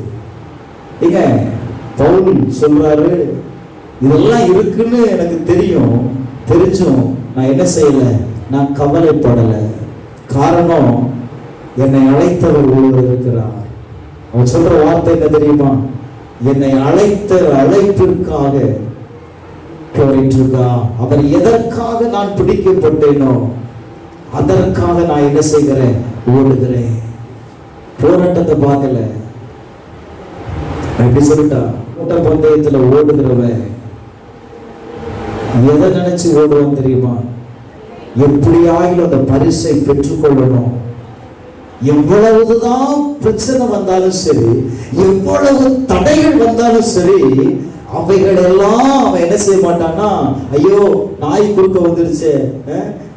நீங்க பவுல் சொல்றாரு, இதெல்லாம் இருக்குன்னு எனக்கு தெரிஞ்சும் நான் என்ன செய்யல? நான் கவலைப்படல. காரணம், என்னை அழைத்தவர் ஒருவர் இருக்கிறார். அவர் சொல்ற வார்த்தை என்ன தெரியுமா? என்னை அழைத்த அழைப்பிற்காக அவர் எதற்காக நான் பிடிக்கப்பட்டேனோ அதற்காக நான் என்ன செய்கிறேன்? ஓடுகிறேன். போராட்டத்தை பார்க்கல. எப்படி சொல்லிட்டா, ஓட்ட பந்தயத்துல ஓடுகிறவன் எதை நினைச்சு ஓடுவான் தெரியுமா? எப்படியாயிலும் அந்த பரிசை பெற்றுக்கொள்ளணும். எவ்வளவுதான் பிரச்சனை வந்தாலும் சரி, எவ்வளவு தடைகள் வந்தாலும் சரி, அவைகள் எல்லாம் அவன் என்ன செய்ய மாட்டான்னா, ஐயோ நாய் குறுக்க வந்துருச்சு,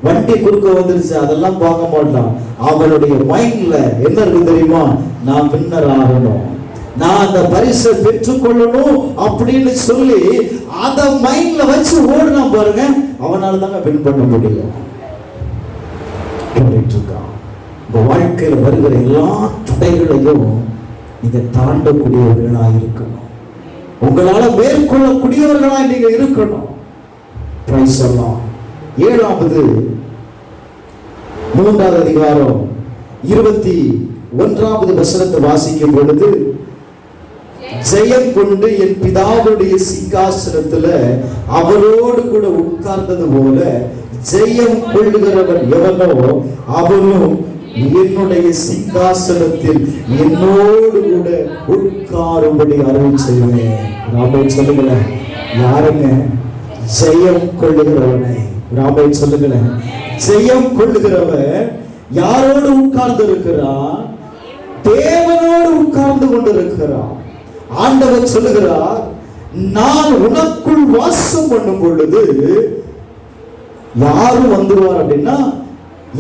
வண்டி குறுக்க வந்துருச்சு, அதெல்லாம் பார்க்க மாட்டான். அவனுடைய மைண்ட்ல என்ன இருக்கு தெரியுமா? நான் வின்னர் ஆகணும், நான் அந்த பரிசை பெற்றுக்கொள்ளணும் அப்படின்னு சொல்லி அத மைண்ட்ல வச்சு ஓடுனா பாருங்க, அவனால தாங்க வின் பண்ண முடியும். உங்க வாழ்க்கையில வருகிற எல்லா தடைகளையும் நீங்க தாண்டக்கூடியவர்களாக இருக்கணும். உங்களால மேற்கொள்ளக்கூடியவர்களாக நீங்க இருக்கணும். பிரைஸ் எல்லாம். 7வது 3வது அதிகாரம் 21வது வசனத்தை வாசிக்கும் பொழுது, ஜெயம் கொண்டு என் பிதாவுடைய சிங்காசனத்துல அவரோடு கூட உட்கார்ந்தது போல ஜெயம் கொள்ளுகிறவன் எவனோ அவனும் என்னுடைய சிங்காசனத்தில் என்னோடு கூட உட்காரும்படி அருள் செய்வேன். ராமன் சொல்லுங்களேன், யாருங்க? ஜெயம் கொள்ளுகிறவனை. ராமன் சொல்லுங்களேன், ஜெயம் கொள்ளுகிறவன் யாரோடு உட்கார்ந்து இருக்கிறான்? தேவனோடு உட்கார்ந்து கொண்டிருக்கிறான். ஆண்டவர் சொல்லுகிறார், நான் உனக்குள் வாசம் பண்ணும் பொழுது யாரும் வந்துருவார் அப்படின்னா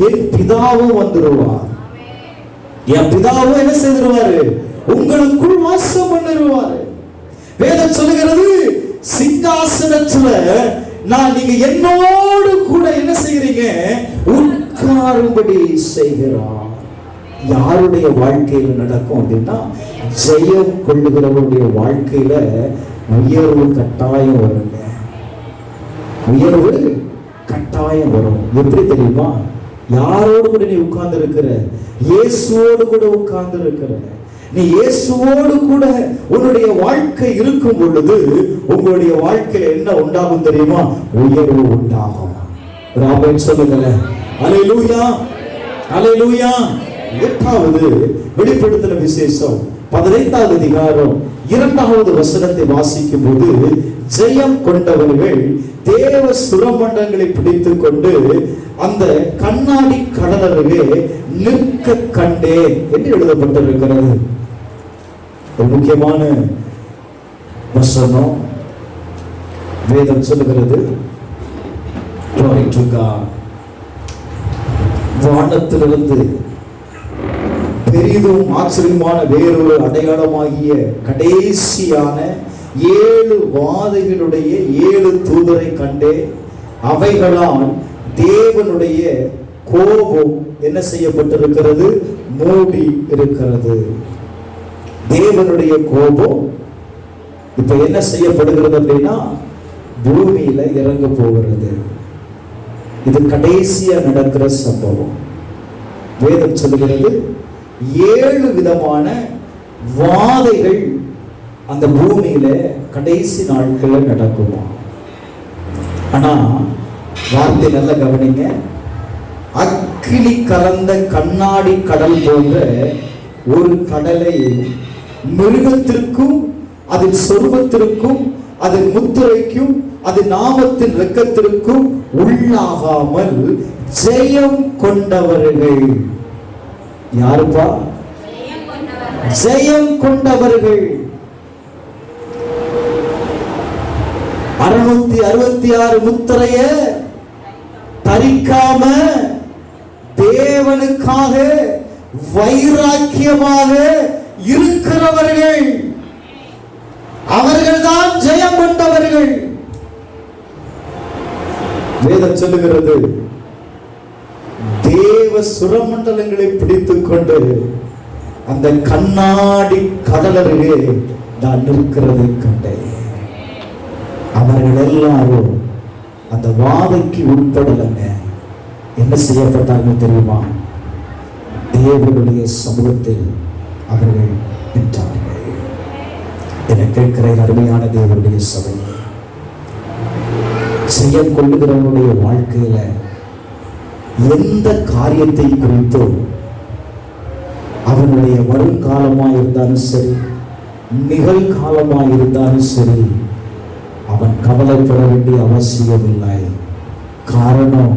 என் பிதாவும் வந்துருவார். என் பிதாவும் என்ன செய்திருவாரு? உங்களுக்குள் வாசம் பண்ணிருவாரு. வேதம் சொல்லுகிறது, சிங்காசனத்துல நீங்க என்னோடு கூட என்ன செய்கிறீங்க? உட்காரும்படி செய்கிறார். யாருடைய வாழ்க்கையில நடக்கும் அப்படின்னா, ஜெயம் கொள்ளுகிறவருடைய வாழ்க்கையில உயர்வு கட்டாயம் வருங்க. உயர்வு கட்டாயம் வரும். எப்படி தெரியுமா? யாரோடு கூட நீ உட்கார்ந்து இருக்கிற? இயேசுவோடு கூட உட்கார்ந்து இருக்கிற. நீ இயேசுவோடு கூட உன்னுடைய வாழ்க்கை இருக்கும் பொழுது உங்களுடைய வாழ்க்கையில என்ன உண்டாகும் தெரியுமா? உயர்வு உண்டாகும். ராமன் சொல்லுங்களேன், அல்லேலூயா, அல்லேலூயா. 8வது வெளிப்படுத்தின விசேஷம் 15வது அதிகாரம் 2வது வசனத்தை வாசிக்கும் போது, ஜெயம் கொண்டவர்கள் தேவ சுரமண்டங்களை பிடித்துக் கொண்டு அந்த கண்ணாடி கடலருகே நிற்க கண்டேன் என்று எழுதப்பட்டிருக்கிறது. ஒரு முக்கியமான வசனம். வேதம் சொல்லுகிறது, வானத்திலிருந்து பெரிதும் ஆச்சரியமான வேறொரு அடையாளமாகிய கடைசியான 7 வாதைகளுடைய 7 தூதரை கண்டே. அவைகளால் தேவனுடைய கோபம் என்ன செய்யப்பட்டிருக்கிறது? மூடி இருக்கிறது. தேவனுடைய கோபம் இப்ப என்ன செய்யப்படுகிறது அப்படின்னா, பூமியில இறங்க போகிறது. இது கடைசியா நடக்கிற சம்பவம். வேதம் சொல்லுகிறது, 7 விதமான வாதைகள் அந்த பூமியில கடைசி நாட்கள்ல நடக்குமா. ஆனா வார்த்தை நல்ல கவனிங்க. அக்கினி கலந்த கண்ணாடி கடல் போன்ற ஒரு கடலை மிருகத்திற்கும் அதன் சொருபத்திற்கும் அதன் முத்திரைக்கும் அதன் நாமத்தின் இரக்கத்திற்கும் உள்ளாகாமல் ஜெயம் கொண்டவர்கள். யாருப்பா? ஜெயம் கொண்டவர்கள். 666 முத்திரைய தரிக்காம தேவனுக்காக வைராக்கியமாக இருக்கிறவர்கள், அவர்கள்தான் ஜெயம் கொண்டவர்கள். வேதம் சொல்லுகிறது, தேவ சுரமண்டலங்களை பிடித்துக் கொண்டு அந்த கண்ணாடி கடலருகே நான் நிற்கிறதை கண்டேன். அவர்கள் எல்லாரும் அந்த வாதைக்கு உட்படலங்க. என்ன செய்யப்பட்டார்கள் தெரியுமா? தேவனுடைய சமூகத்தில் அவர்கள் நின்றார்கள். என கேட்கிற அருமையான தேவனுடைய சபை, செய்ய கொள்ளுகிறவனுடைய வாழ்க்கையில எந்த காரியத்தை குறித்தோ, அவனுடைய வருங்காலமாய் இருந்தாலும் சரி, நிகழ்காலமாய் இருந்தாலும் சரி, அவன் கவலைப்பட வேண்டிய அவசியம் இல்லை. காரணம்,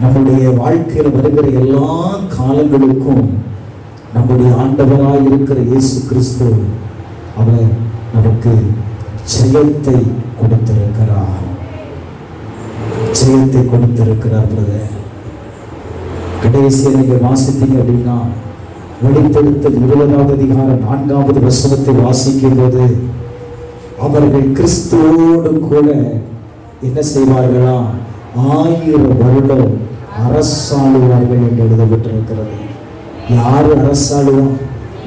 நம்முடைய வாழ்க்கையில் வருகிற எல்லா காலங்களுக்கும் நம்முடைய ஆண்டவராய் இருக்கிற இயேசு கிறிஸ்து அவர் நமக்கு ஜெயத்தை கொடுத்திருக்கிறார். ஜெயத்தை கொடுத்திருக்கிறார். கடைசியை நீங்க வாசித்தீங்க அப்படின்னா, வெளிப்படுத்தல் 20வது அதிகாரம் 4வது வசனத்தை வாசிக்கும் போது, அவர்கள் கிறிஸ்துவோடு கூட என்ன செய்வார்களா? 1000 வருடம் அரசாளுவார்கள் என்று எழுதப்பட்டிருக்கிறது. யாரு அரசாளுவோம்?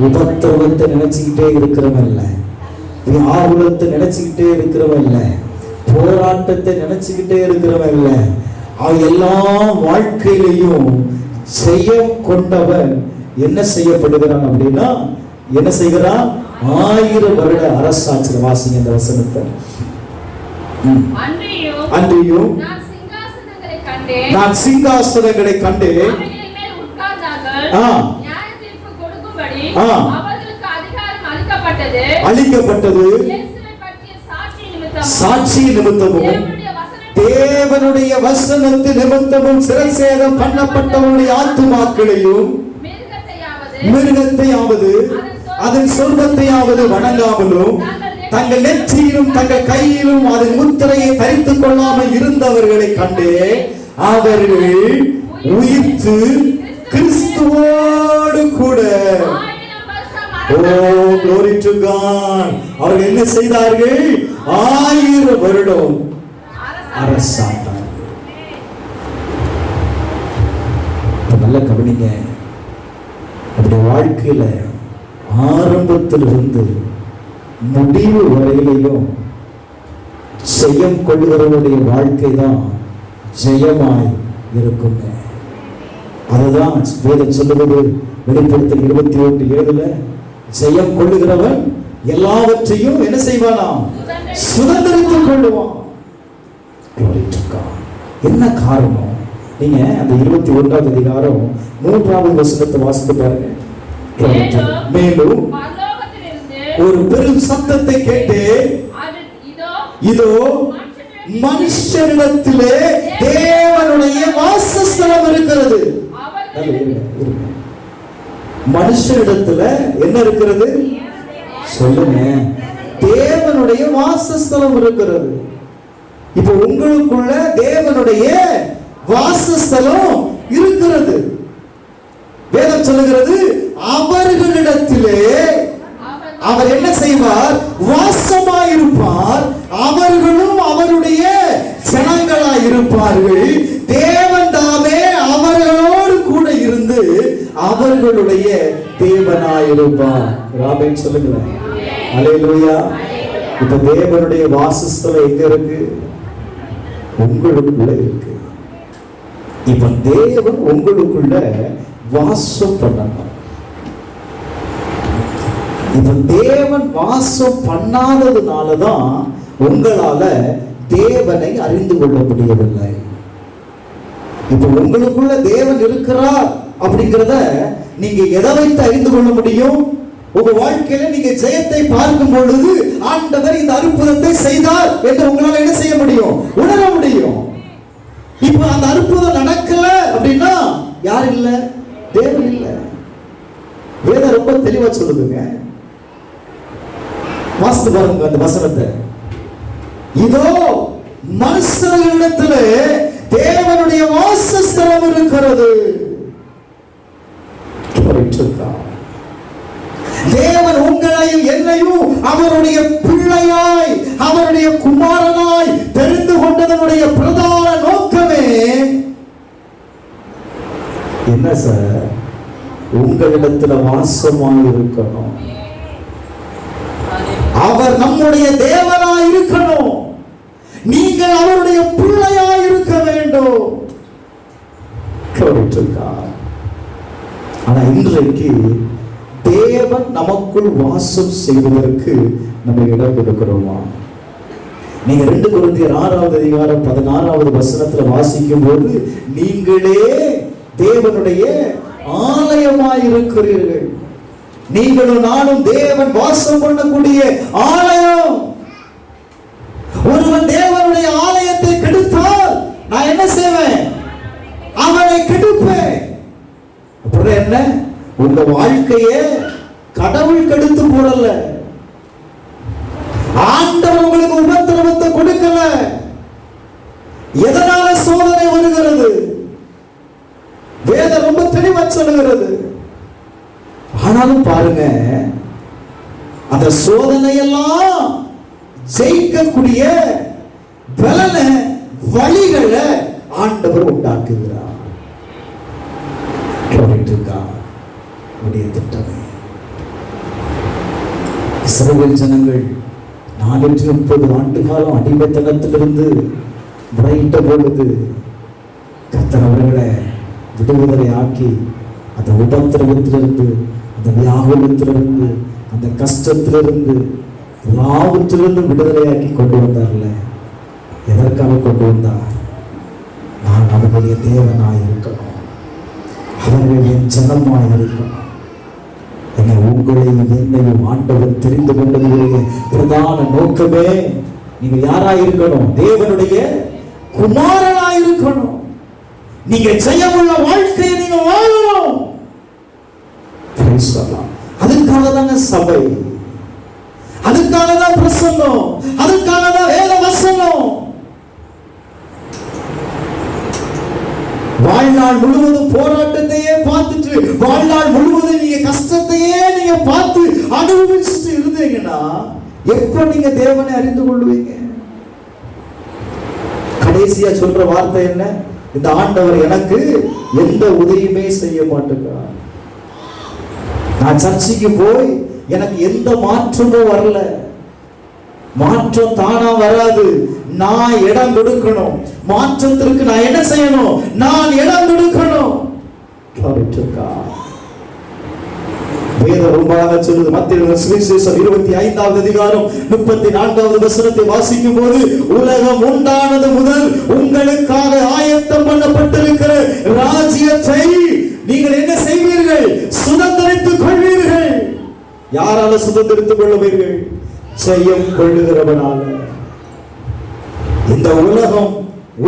உபத்திரவத்தை நினைச்சுக்கிட்டே இருக்கிறவன் இல்ல, வியாகுலத்தை நினைச்சுக்கிட்டே இருக்கிறவன் இல்ல, போராட்டத்தை நினைச்சுக்கிட்டே இருக்கிறவன் இல்ல. எல்லா வாழ்க்கையிலையும் ஜெயம் கொண்டவன் என்ன செய்யப்படுகிறான் அப்படின்னா, என்ன செய்கிறான்? 1000 வருட அரசாட்சி. வாசிங்க இந்த வசனத்தை. அன்றியும் நான் சிங்காசனங்களை கண்டேன், அளிக்கப்பட்டது சாட்சி நிமித்தமும் தேவனுடைய வசனத்தின் நிமித்தமும் சிறைசேதம் பண்ணப்பட்டவனுடைய ஆத்துமாக்களையும் மிருகத்தையாவது அதன் சொர்க்கத்தையாவது வணங்காமலும் தங்கள் நெற்றியிலும் தங்கள் கையிலும் அதன் முத்திரையை தரித்துக் கொள்ளாமல் இருந்தவர்களை கண்டே அவர்கள் உயிர்த்து கிறிஸ்துவோடு கூட glory to God, அவர்கள் என்ன செய்தார்கள்? 1000 வருடம் அரசாண்டார்கள். நல்ல கவனிங்க, அப்படி வாழ்க்கையில ஆரம்பத்திலிருந்து முடிவு வரையிலையும் ஜெயம் கொள்கிறவருடைய வாழ்க்கை தான் ஜெயமாய் இருக்குங்க. அதுதான் வேதம் சொல்லுவது. வெளிப்படுத்தல் 21:7 ஜெயம் கொள்ளுகிறவன் எல்லாவற்றையும் என்ன செய்வானாம்? சுதந்திரித்துக் கொள்ளுவான். என்ன காரணம்? நீங்க அந்த 21வது அதிகாரம் 3வது வசனத்தை வாசித்து பாருங்க. மேலும் ஒரு பெரும் சத்தத்தை கேட்டு, இதோ மனுஷனிடத்திலே தேவனுடைய வாசஸ்தலம் இருக்கிறது. மனுஷனிடத்துல என்ன இருக்கிறது? சொல்லுங்க. தேவனுடைய வாசஸ்தலம் இருக்கிறது. இப்ப உங்களுக்குள்ள தேவனுடைய வாசஸ்தலம் இருக்கிறது. வேதம் சொல்லுகிறது, அவர்களிடத்திலே அவர் என்ன செய்வார்? வாசமாயிருப்பார். அவர்களும் அவருடைய ஜனங்களாய் இருப்பார்கள். தேவன் தாமே அவர்களோடு கூட இருந்து அவர்களுடைய தேவனாயிருப்பார். ராபேன் சொல்லுங்களேன். அல்லேலூயா. இப்ப தேவனுடைய வாசஸ்தலம் எங்க இருக்கு? உங்களுக்குள்ள இருக்கு. இப்ப தேவன் உங்களுக்குள்ள வாசம் பண்ணணும். இப்ப தேவன் வாசம் பண்ணாததுனாலதான் உங்களால தேவனை அறிந்து கொள்ள முடியவில்லை. இப்ப உங்களுக்குள்ள தேவன் இருக்கிறார் அப்படிங்கிறத நீங்க எதை வைத்து அறிந்து கொள்ள முடியும்? உங்க வாழ்க்கையில நீங்க ஜெயத்தை பார்க்கும் பொழுது ஆண்டவர் இந்த அற்புதத்தை செய்தார் என்று உங்களால என்ன செய்ய முடியும்? உணர முடியும். இப்ப அந்த அற்புதம் நடக்கல அப்படின்னா யார் இல்ல? தேவன் இல்ல. வேதம் ரொம்ப தெளிவா சொல்லுதுங்க. வாசித்து பாருங்க அந்த வசனத்தை. இதோ மனுஷர்களிடத்திலே தேவனுடைய வாசஸ்தலம் இருக்கிறது. தேவன் உங்களையும் என்னையும் அவருடைய பிள்ளையாய் அவருடைய குமாரனாய் தெரிந்து கொண்டதனுடைய பிரதான நோக்கமே என்ன சார்? உங்களிடத்துல வாசமாய் இருக்கணும். அவர் நம்முடைய தேவனாய் இருக்கணும். நீங்கள் அவருடைய பிள்ளையாய் இருக்க வேண்டும். ஆனா இன்றைக்கு தேவன் நமக்குள் வாசம் செய்வதற்கு நம்ம இடம் கொடுக்கிறோமா? நீங்க 2 கொரிந்தியர் 6வது அதிகாரம் 16வது வசனத்துல வாசிக்கும் போது, நீங்களே தேவனுடைய ஆலயமாய் இருக்கிறீர்கள். நீங்களும் நானும் தேவன் வாசம் பண்ணக்கூடிய ஆலயம். ஒருவன் தேவனுடைய ஆலயத்தை கெடுத்தால் நான் என்ன செய்வேன்? அவனை கெடுப்பேன். அப்புறம் என்ன? உங்க வாழ்க்கையை கடவுள் கெடுத்து போடல. ஆண்டவர் உங்களுக்கு உபத்திரவத்தை கொடுக்கல. எதனால சோதனை வருகிறது? வேதம் ரொம்ப தெளிவா சொல்லுகிறது. ஆனாலும் பாருங்க, அந்த சோதனையெல்லாம் ஜெயிக்கக்கூடிய பலன வழிகளை ஆண்டவர் உண்டாக்குகிறார். திட்டமே இஸ்ரவேல் ஜனங்கள் 430 ஆண்டு காலம் அடிமைத்தனத்திலிருந்து முறையிட்ட பொழுது கர்த்தர் அவர்களை விடுதலை ஆக்கி அந்த உபத்திரவத்திலிருந்து, அந்த வியாகுலத்திலிருந்து, அந்த கஷ்டத்திலிருந்து, எல்லாவற்றிலிருந்து விடுதலையாக்கி கொண்டு வந்தார்ல. எதற்காக கொண்டு வந்தார்? நான் அவர்களுடைய தேவனாய் இருக்கணும், அவர்கள் என் ஜனமாய் இருக்கணும். என உங்களையும் என்னையும் ஆண்டவர் தெரிந்து கொண்டதுடைய பிரதான நோக்கமே, நீங்க யாராய் இருக்கணும்? தேவனுடைய குமாரனாய் இருக்கணும். நீங்க ஜெயமுள்ள வாழ்க்கையை நீங்க வாழணும். அதுக்காக தாங்க சபை, அதுக்காக தான் பிரசங்கம், அதுக்காக தான் வேத வசனம். வாழ்நாள் முழுவதும் போராட்டத்தையே பார்த்துட்டு, வாழ்நாள் முழுவதும் நீங்க கஷ்டத்தையே நீங்க பார்த்து அனுபவிச்சுட்டு இருந்தீங்கன்னா எப்ப நீங்க தேவனை அறிந்து கொள்வீங்க? கடைசியா சொல்ற வார்த்தை என்ன? இந்த ஆண்டவர் எனக்கு எந்த உதவியுமே செய்ய மாட்டேங்கிறார். நான் சர்ச்சைக்கு போய் எனக்கு எந்த மாற்றமும் வரல. மாற்றம் தானா வராது, நான் இடம் கொடுக்கணும். மாற்றத்திற்கு நான் என்ன செய்யணும்? நான் இடம் கொடுக்கணும். வேதம் ரொம்ப அழகா சொல்லுது. மத்தேயு சுவிசேஷம் 25வது அதிகாரம் 34வது வசனத்தை வாசிக்கும் போது, உலகம் உண்டானது முதல் உங்களுக்காக ஆயத்தம் பண்ணப்பட்டிருக்கிற ராஜ்யத்தை நீங்கள் என்ன செய்வீர்கள்? சுதந்திரித்துக் கொள்வீர்கள். யாரால சுதந்திரித்துக் கொள்வீர்கள்? ஜெயம் கொள்ளுகிறவனால. இந்த உலகம்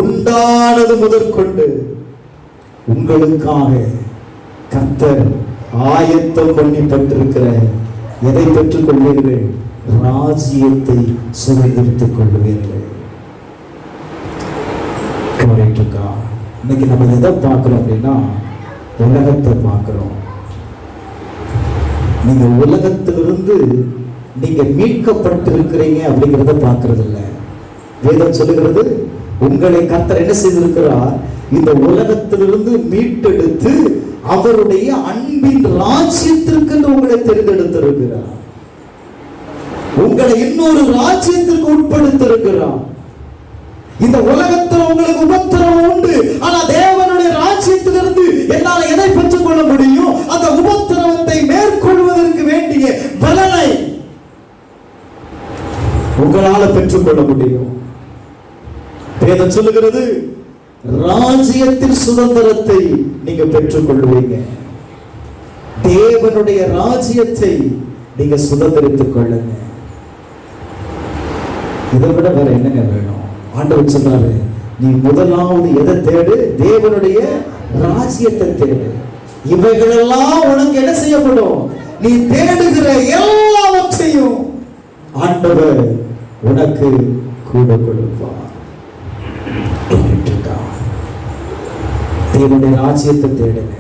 உண்டானது முதற்கொண்டு உங்களுக்காக கர்த்தர் ஆயத்தம் பண்ணப்பட்டிருக்கிற எதை பெற்றுக் கொள்வீர்கள்? ராஜ்யத்தை சுதந்திரித்துக் கொள்வீர்கள். இன்னைக்கு நம்ம எதை பார்க்கிறோம் அப்படின்னா, உலகத்தை பார்க்கிறோம். நீங்க உலகத்திலிருந்து நீங்க மீட்கப்பட்டிருக்கிறீங்க அப்படிங்கிறத பார்க்கறது இல்ல. வேதம் சொல்லுகிறது, உங்களை கர்த்தர் என்ன செய்திருக்கிறார்? இந்த உலகத்திலிருந்து மீட்டெடுத்து அவருடைய அன்பின் ராஜ்யத்திற்கு உங்களை தெரிந்தெடுத்திருக்கிறார். உங்களை இன்னொரு ராஜ்யத்திற்கு உட்படுத்திருக்கிறார். இந்த உலகத்தில் உங்களுக்கு உபத்திரவம் உண்டு, ஆனா தேவனுடைய ராஜ்யத்திலிருந்து என்னால் எதை பெற்றுக் கொள்ள முடியும்? அந்த உபத்திரவத்தை மேற்கொள்வதற்கு வேண்டிய பலனை உங்களால பெற்றுக் கொள்ள முடியும். வேதம் சொல்லுகிறது, ராஜ்யத்தின் சுதந்திரத்தை நீங்க பெற்றுக் கொள்வீங்க. தேவனுடைய ராஜ்யத்தை நீங்க சுதந்திரித்துக் கொள்ளுங்க. இதை விட வேற என்னங்க வேணும்? ஆண்டவர் சொல்றாரு, நீ முதலாவது எதை தேடு? தேவனுடைய ராஜ்யத்தை தேடு. இவைகளெல்லாம் உனக்கு என்ன செய்யப்படும்? நீ தேடுகிற எல்லாவற்றையும் ஆண்டவர் உனக்கு கூட கொடுப்பார். தேவனுடைய ராஜ்யத்தை தேடுங்க.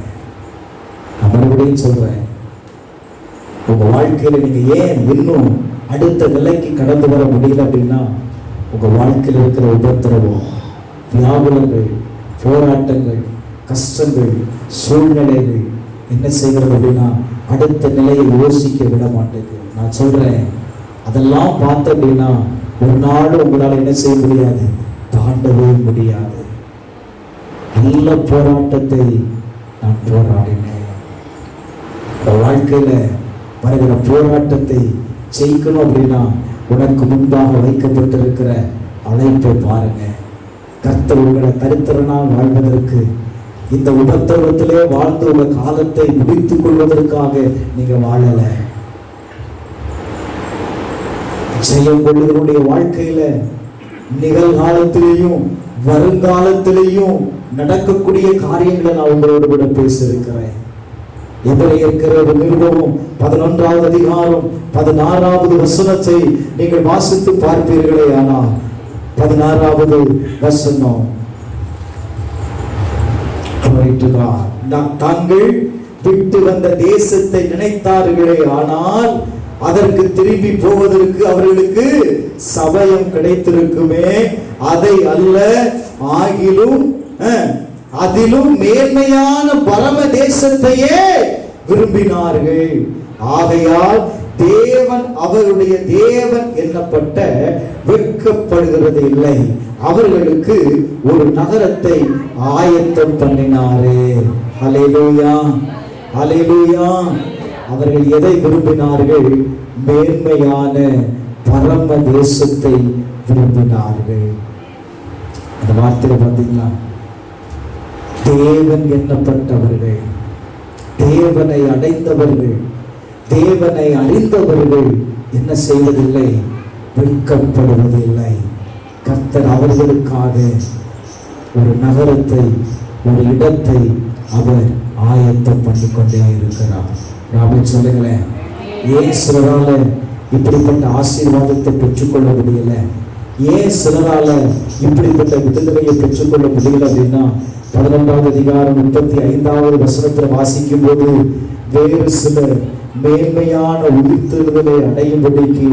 நான் மறுபடியும் சொல்றேன், உங்க வாழ்க்கையில நீங்க ஏன் இன்னும் அடுத்த நிலைக்கு கடந்து வர முடியல அப்படின்னா, உங்க வாழ்க்கையில் இருக்கிற உபத்திரவம், வியாகுலங்கள், போராட்டங்கள், கஷ்டங்கள், சூழ்நிலைகள் என்ன செய்கிறது அப்படின்னா அடுத்த நிலையை யோசிக்க விட மாட்டேங்குது. நான் சொல்றேன், அதெல்லாம் பார்த்து அப்படின்னா ஒரு நாள் உங்களால் என்ன செய்ய முடியாது? தாண்டவே முடியாது. நல்ல போராட்டத்தை நான் போராடினேன். வாழ்க்கையில வருகிற போராட்டத்தை ஜெயிக்கணும் அப்படின்னா உனக்கு முன்பாக வைக்கப்பட்டிருக்கிற அழைப்பை பாருங்க. கர்த்தர் உங்களை தரித்திரனால் வாழ்வதற்கு, இந்த உபத்திரவத்திலே வாழ்ந்து உங்க காலத்தை முடித்துக் கொள்வதற்காக நீங்க வாழல. ஜெயம் கொள்ளுடைய வாழ்க்கையில நிகழ்காலத்திலேயும் வருங்காலத்திலேயும் நடக்கக்கூடிய காரியங்களை நான் உங்களோடு கூட பேசியிருக்கிறேன். எபிரேயர் நிருபம் 11வது அதிகாரம் 16வது வசனத்தை நீங்கள் வாசித்து பார்ப்பீர்களே. ஆனால் 16வது வசனம், தாங்கள் விட்டு வந்த தேசத்தை நினைத்தார்களே, ஆனால் அதற்கு திரும்பி போவதற்கு அவர்களுக்கு சபயம் கிடைத்திருக்குமே, அதை அல்ல, ஆகிலும் அதிலும் மேன்மையான பரம தேசத்தையே விரும்பினார்கள். ஆகையால் தேவன் அவருடைய தேவன் என்னப்பட்ட வெட்கப்படுகிறது இல்லை, அவர்களுக்கு ஒரு நகரத்தை ஆயத்தம் பண்ணினாரே. ஹல்லேலூயா, ஹல்லேலூயா. அவர்கள் எதை விரும்பினார்கள்? மேன்மையான பரம தேசத்தை விரும்பினார்கள். அந்த வார்த்தையில பார்த்தீங்களா? தேவன் எண்ணப்பட்டவர்கள், தேவனை அடைந்தவர்கள், தேவனை அறிந்தவர்கள் என்ன செய்வதில்லை? வெட்கப்படுவதில்லை. கர்த்தர் அவர்களுக்காக ஒரு நகரத்தை, ஒரு இடத்தை அவர் ஆயத்தம் பண்ணி கொண்டே இருக்கிறார். ராமன் சொல்லுங்களேன், ஏன் சிலரால இப்படிப்பட்ட ஆசீர்வாதத்தை பெற்றுக்கொள்ள முடியல? ஏன் சிலரால இப்படிப்பட்ட விடுதலையை பெற்றுக்கொள்ள முடியல அப்படின்னா, 11வது அதிகாரம் 35வது வசனத்தில் வாசிக்கும் போது, வேறு சிலர் மேன்மையான உயிர்த்தெழுதலை அடையும்படிக்கு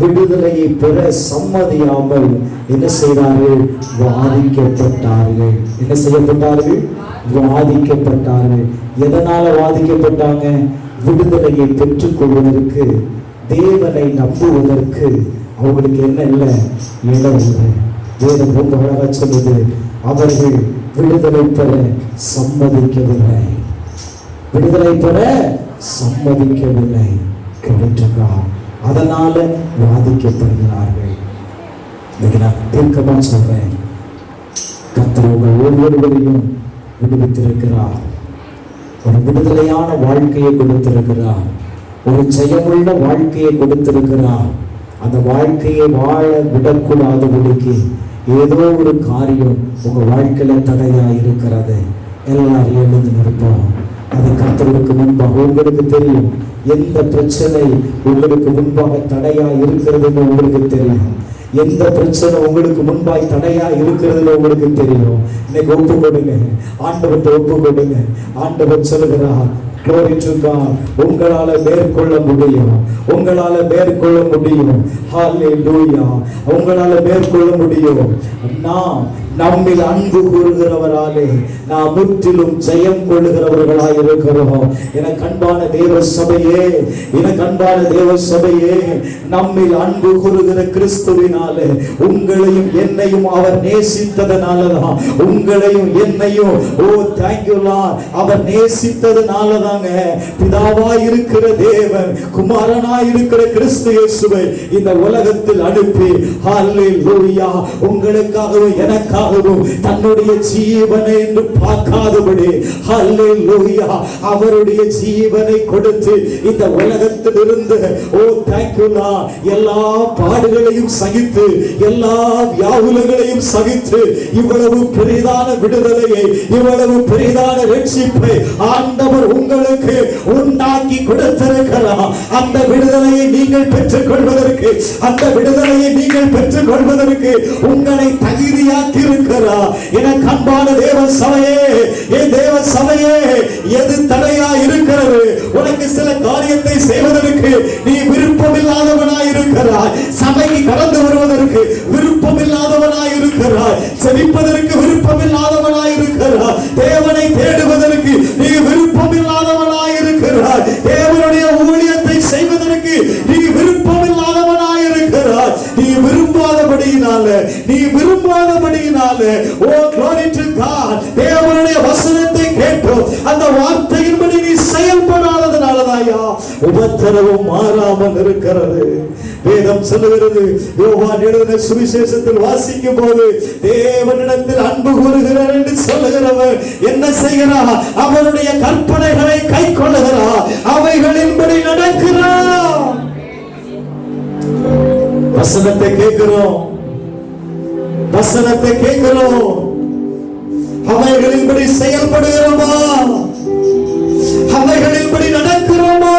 விடுதலையை பெற சம்மதியாமல் என்ன செய்தார்கள்? வாதிக்கப்பட்டார்கள். என்ன செய்யப்பட்டார்கள்? வாதிக்கப்பட்டார்கள். எதனால வாதிக்கப்பட்டாங்க? விடுதலையை பெற்றுக் கொள்வதற்கு, தேவனை நம்புவதற்கு அவங்களுக்கு என்ன இல்லை? இடம் இல்லை. வேதம் ரொம்ப அழகா சொல்லுது, அவர்கள் விடுதலை பெற சம்மதிக்கவில்லை. விடுதலை பெற சம்மதிக்கவில்லை. அதனால வாதிக்கப்படுகிறார்கள். நான் தீர்க்கமா சொல்றேன், கர்த்தர் உங்கள் ஒவ்வொருவரையும் விடுவித்திருக்கிறார். ஒரு விடுதலையான வாழ்க்கையை கொடுத்திருக்கிறார். ஒரு ஜெயமுள்ள வாழ்க்கையை கொடுத்திருக்கிறார். அந்த வாழ்க்கையை வாழ விடக்கூடாதபடிக்கு ஏதோ ஒரு காரியம் உங்க வாழ்க்கையில தடையா இருக்கிறது. எல்லாரும் எழுந்து நிற்போம். அது கர்த்தருக்கு முன்பாக உங்களுக்கு தெரியும். எந்த பிரச்சனை உங்களுக்கு முன்பாக தடையா இருக்கிறதுன்னு உங்களுக்கு தெரியும். எந்த பிரச்சனை உங்களுக்கு முன்பாய் தடையா இருக்கிறதுன்னு உங்களுக்கு தெரியும். இன்னைக்கு ஒப்பு கொடுங்க, ஆண்டவர்கிட்ட ஒப்பு கொடுங்க. ஆண்டவர் சொல்லுகிறார், glory to God, உங்களால மேற்கொள்ள முடியும், உங்களால மேற்கொள்ள முடியும். ஹல்லேலூயா, உங்களால மேற்கொள்ள முடியும். நாம் நம்மில் அன்பு கூறுகிறவராலே நாம் முற்றிலும் ஜெயம் கொள்ளுகிறவர்களாய் இருக்கிறோம். எனக்கு அன்பான தேவ சபையே, எனக்கு அன்பான தேவ சபையே, நம்மில் அன்பு கூறுகிற கிறிஸ்துவினாலே உங்களையும் என்னையும் அவர் நேசித்ததனாலதான், உங்களையும் என்னையும் தேங்க்யூ லார்ட், அவர் நேசித்ததனாலதாங்க பிதாவாய் இருக்கிற தேவன் குமாரனாய் இருக்கிற கிறிஸ்து இயேசுவை இந்த உலகத்தில் அனுப்பி ஹல்லேலூயா உங்களுக்காகவும் எனக்காகவும் தன்னுடைய ஜீவனை என்று பார்க்காதபடி ஹல்லேலூயா அவருடைய ஜீவனை கொடுத்து இந்த உலகத்தில் இருந்து தேங்க்யூ லார்ட் எல்லா பாடுகளையும் சகித்து எல்லா வியாகுலங்களையும் சகித்து இவ்வளவு பெரிதான விடுதலையை, இவ்வளவு பெரிதான ரட்சிப்பை ஆண்டவர் உங்களுக்கு உண்டாக்கி கொடுத்திருக்கிறார். அந்த விடுதலையை நீங்கள் பெற்றுக் கொள்வதற்கு, அந்த விடுதலையை நீங்கள் பெற்றுக் கொள்வதற்கு உங்களை தகுதியாக்கி இருக்கிறார். எனக்கு அன்பான தேவ சபையே, என் தேவ சபையே, எது தடையா இருக்கிறது? உனக்கு சில காரியத்தை செய்வதற்கு நீ விருப்பமில்லாதவனாய் இருக்கிறாய். சபைக்கு கடந்து வருவதற்கு விருப்பமில்லாதவனாய் இருக்கிறாய். செபிப்பதற்கு விருப்பமில்லாதவனாய் இருக்கிறாய். தேவனை தேடுவதற்கு நீ விருப்பமில்லாதவனாய் இருக்கிறாய். தேவனுடைய ஊழியத்தை செய்வதற்கு நீ விருப்பமில்லாதவனாய் இருக்கிறாய். நீ விரும்பாதபடியினாலே, நீ விரும்பாதபடியினாலே glory to God, தேவனுடைய வசனத்தை கேட்டோம், அந்த வார்த்தையின்படி நீ செயல்படாததனாலதாயா உபத்திரவம் மாறாமல் இருக்கிறது. வேதம் சொல்லுகிறது, யோவான் எழுதின சுவிசேஷத்தில் வாசிக்கும் போது தேவனிடத்தில் அன்பு கூறுகிறார் என்று சொல்லுகிறவர் என்ன செய்கிறார்? அவருடைய கற்பனைகளை கை கொள்ளுகிறார், அவைகளின்படி நடக்கிறார். வசனத்தை கேட்கிறோம், வசனத்தை கேட்கிறோம், அவைகளின்படி செயல்படுகிறோமா? அவைகளின்படி நடக்கிறோமா?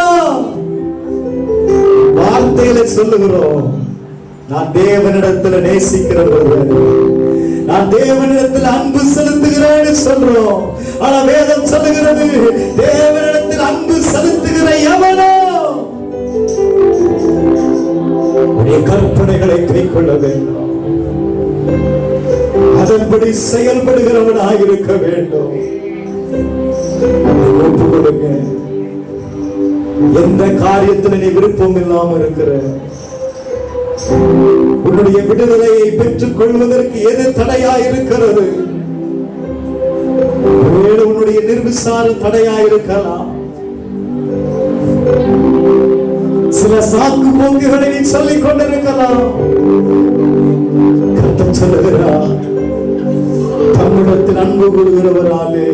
வார்த்தையில சொல்லுகிறோம், நான் தேவனிடத்தில் நேசிக்கிறவர்கள், நான் தேவனிடத்தில் அன்பு செலுத்துகிறேன் சொல்றோம். ஆனா வேதம் சொல்லுகிறது, தேவனிடத்தில் அன்பு செலுத்துகிற எவனோ உடைய கற்பனைகளை கைக்கொள்ள வேண்டும், அதன்படி செயல்படுகிறவனாக இருக்க வேண்டும். ஒப்பு கொடுங்க. எந்த காரியத்தில் நீ விருப்பம் இல்லாம இருக்கிற, உன்னுடைய விடுதலையை பெற்றுக் கொள்வதற்கு எது தடையாயிருக்கிறது? ஒருவேளை உன்னுடைய நிர்விசாரம் தடையாயிருக்கலாம். சில சாக்கு போக்குகளை நீ சொல்லிக் கொண்டிருக்கலாம். கர்த்தர் சொல்லுகிறார், தம்மிடத்தில் அன்பு கூறுகிறவராலே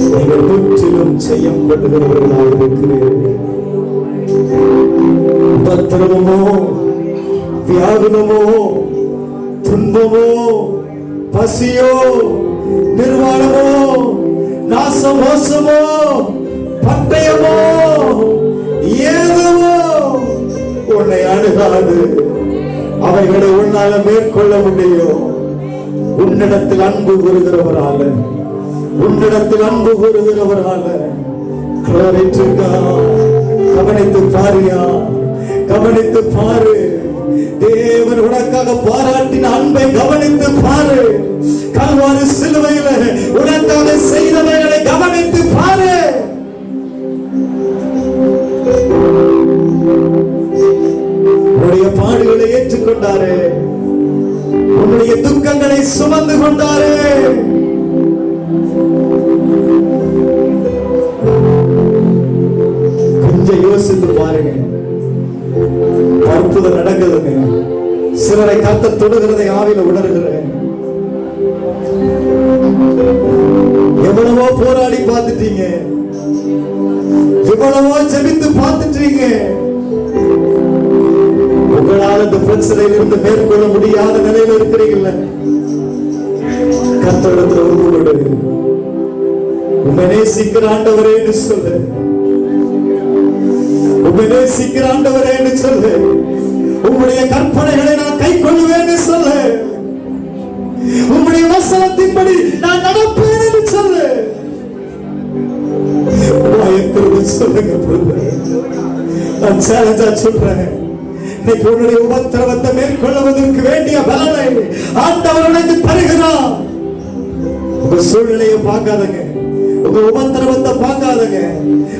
நீங்கள் முற்றிலும் செய்யம் கொள்ளுகிறவர்களாக இருக்கிறீர்கள். உபத்திரவமோ, வியாகுலமோ, துன்பமோ, பசியோ, நிர்வாணமோ, நாசமோசமோ, பட்டயமோ, ஏதுவோ உன்னை அணுகாது. அவைகளை உன்னால மேற்கொள்ள முடியும். உன்னிடத்தில் அன்பு கூறுகிறவரால, உன்னிடத்தில் அன்பு கூறுகிறவரால. கவனித்து பாரியா, கவனித்து பாரு. தேவன் உனக்காக பாராட்டின அன்பை கவனித்து பாரு. கல்வாரி சிலுவையில உனக்காக செய்தவைகளை கவனித்து பாரு. உன்னுடைய பாடுகளை ஏற்றுக்கொண்டாரே, உன்னுடைய துக்கங்களை சுமந்து கொண்டாரே. கொஞ்சம் யோசித்து பாருங்க. அற்புதம் நடக்குதுங்க. சிலரை கர்த்தர் தொடுகிறதை ஆவியில உணர்கிறேன். எவ்வளவோ போராடி பார்த்துட்டீங்க, எவ்வளவோ ஜெபித்து பார்த்துட்டீங்க. உங்களால் இந்த பிரச்சனையில் இருந்து மேற்கொள்ள முடியாத நிலையில இருக்கிறீங்கள. கர்த்தரிடத்தில் ஒப்புக்கொடு. உம்மை நேசிக்கிற ஆண்டவரே என்று சொல்லு. உம்மை நேசிக்கிற ஆண்டவரே என்று சொல்லு. உம்முடைய கற்பனைகளை நான் கை கொள்ளுவேன் சொல்லு. உம்முடைய வசனத்தின்படி நான் நடப்பேன் என்று சொல்லு. சொல்லுங்க. நான் சேலஞ்சா சொல்றேன். இன்னைக்கு உன்னுடைய உபத்திரவத்தை மேற்கொள்வதற்கு வேண்டிய பலனை ஆண்டவர் உனக்கு தருகிறார். உங்க சூழ்நிலையை பார்க்காதங்க, உங்க உபத்திரவத்தை பார்க்காதங்க,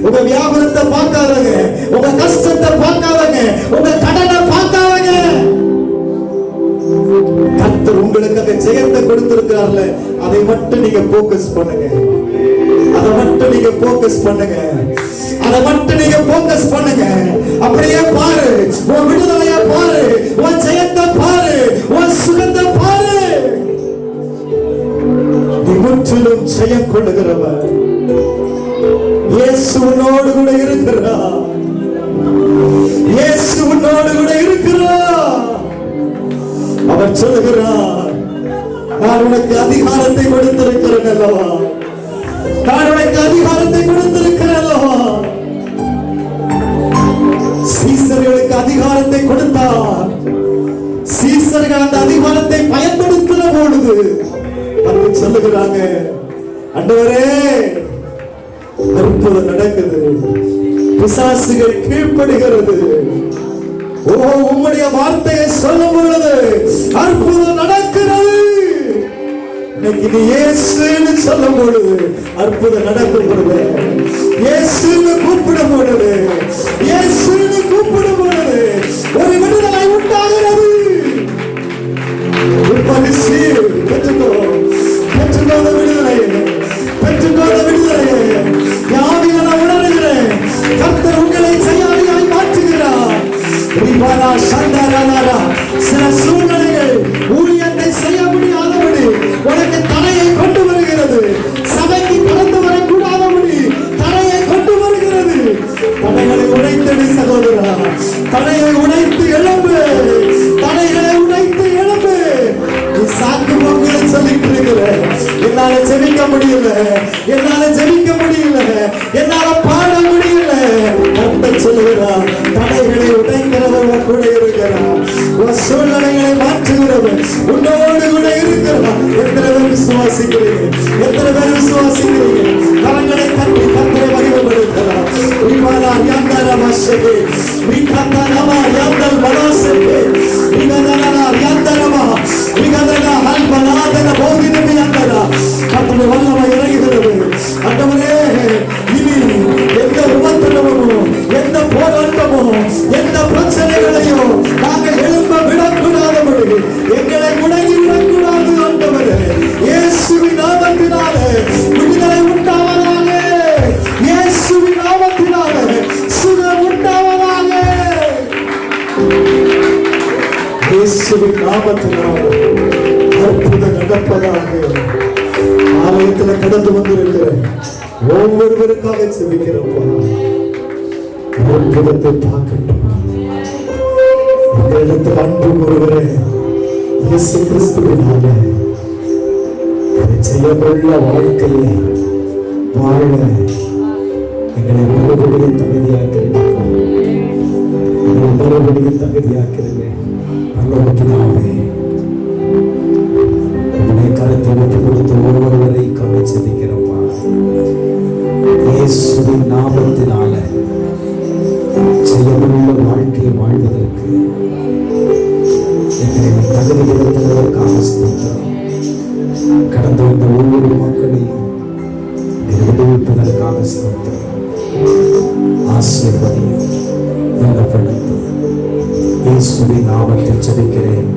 உங்க வியாபாரத்தை பார்க்காதங்க, உங்க கஷ்டத்தை பார்க்காதங்க, உங்க கடனை பார்க்காதங்க. கர்த்தர் உங்களுக்காக ஜெயத்தை கொடுத்திருக்கிறார்ல, அதை மட்டும் நீங்க போக்கஸ் பண்ணுங்க. அதை மட்டும் நீங்க போக்கஸ் பண்ணுங்க. அதை மட்டும் நீங்க போக்கஸ் பண்ணுங்க. அப்படியே பாரு, உன் விடுதலையை பாரு, உன் ஜெயத்தை பாரு, உன் சுகத்தை பாரு. நீ முற்றிலும் ஜெயம் கொள்ளுகிறவர். இயேசு உன்னோடு கூட இருக்கிறார். இயேசு உன்னோடு கூட இருக்கிறார். அவர் சொல்லுகிறார், நான் உனக்கு அதிகாரத்தை கொடுத்திருக்கிறேன் அல்லவா, நான் உனக்கு அதிகாரத்தை கொடுத்திருக்கிறேன் அல்லவா. சீசர்களுக்கு அதிகாரத்தை கொடுத்தார். சீசர்கள் அந்த அதிகாரத்தை பயன்படுத்தின பொழுது அவர்கள் சொல்லுகிறாங்க, ஆண்டவரே அற்புதம் நடக்குது, பிசாசுகள் கீழ்ப்படுகிறது. ஓ, உம்முடைய வார்த்தையை சொல்லும் பொழுது அற்புதம் நடக்கிறது. இன்னைக்கு நீ இயேசுன்னு சொல்லும் பொழுது அற்புதம் நடக்கும் பொழுது, இயேசுன்னு கூப்பிடும் பொழுது, இயேசுன்னு கூப்பிடும் பொழுது ஒரு விடுதலை உண்டாகிறது. பரிசு பெற்றுக்கோ, பெற்றுக்கோ விடுதலை, பெற்றுக்கோ விடுதலை. யாவில நான் உணர்கிறேன், கர்த்தர் உங்களை செய்யாளியாய் மாற்றுகிறார். சில சூழ்நிலைகள் ஊழியத்தை செய்ய முடியாதபடி உனக்கு தடையை கொண்டு வருகிறது. சபைக்கு கடந்து வரக்கூடாதபடி தடையை கொண்டு வருகிறது. தடைகளை உடைத்தடி சகோதரா, தடையை உடைத்து எழும்பு, தடைகளை உடைத்து எழும்பு. நீ சாக்கு போக்குகளை சொல்லிட்டு இருக்கிற, என்னால ஜெபிக்க முடியல, என்னால ஜெபிக்க முடியல, என்னால பாட முடியல. கர்த்தர் சொல்லுகிறார், தடைகளை உடைக்கிறவர் கூட இருக்கிறார். சூழ்நிலைகளை மாற்றுகிறவர் உன்னோடு கூட இருக்கிறார். எத்தனை பேர் விசுவாசிக்கிறீங்க? எத்தனை பேர் விசுவாசிக்கிறீங்க? கரங்களை தட்டி கர்த்தரை மகிமைப்படுத்தலாம். விமானா யாந்தர மஷகே, விகதனமா யாந்தல் பலாசகே, விகதனனா யாந்தரமா, விகதனா ஹல்பனாதன போதினமி யாந்தரா. கர்த்தருடைய வல்லமை இறங்குகிறது. ஆண்டவரே, இனி எந்த உபத்திரவமோ, எந்த போராட்டமோ, எந்த பிரச்சனைகளையோ நடப்பதாக. ஆலயத்தில் கடந்து வந்திருக்கிற ஒவ்வொருவருக்காக செபிக்கிறப்பா, அற்புதத்தை பார்க்கட்டும். எங்களிடத்தில் அன்பு கூறுகிற இயேசு கிறிஸ்துவினால செய்யப்பட்ட வாழ்க்கையை வாழ எங்களை மறுபடியும் தகுதியாக்கிறேன். எங்களை மறுபடியும் தகுதியாக்கிறேன். நல்லவர்களாவே உன்னை கருத்தை விட்டு கொடுத்த ஒவ்வொருவரை கவனிச்சிருக்கிறப்பா, இயேசுவின் நாமத்தினால செய்யப்பட்ட வாழ்க்கையை வாழ்வதற்கு எங்களை தகுதிப்படுத்துவதற்காக ஸ்தோத்திரம். கடந்து வந்த ஒவ்வொரு மக்களையும் விடுவிப்பதற்காக ஸ்தோத்திரம். ஆசீர்வதியும், பலப்படுத்தும். இயேசுவின் நாமத்தில் ஜெபிக்கிறேன்.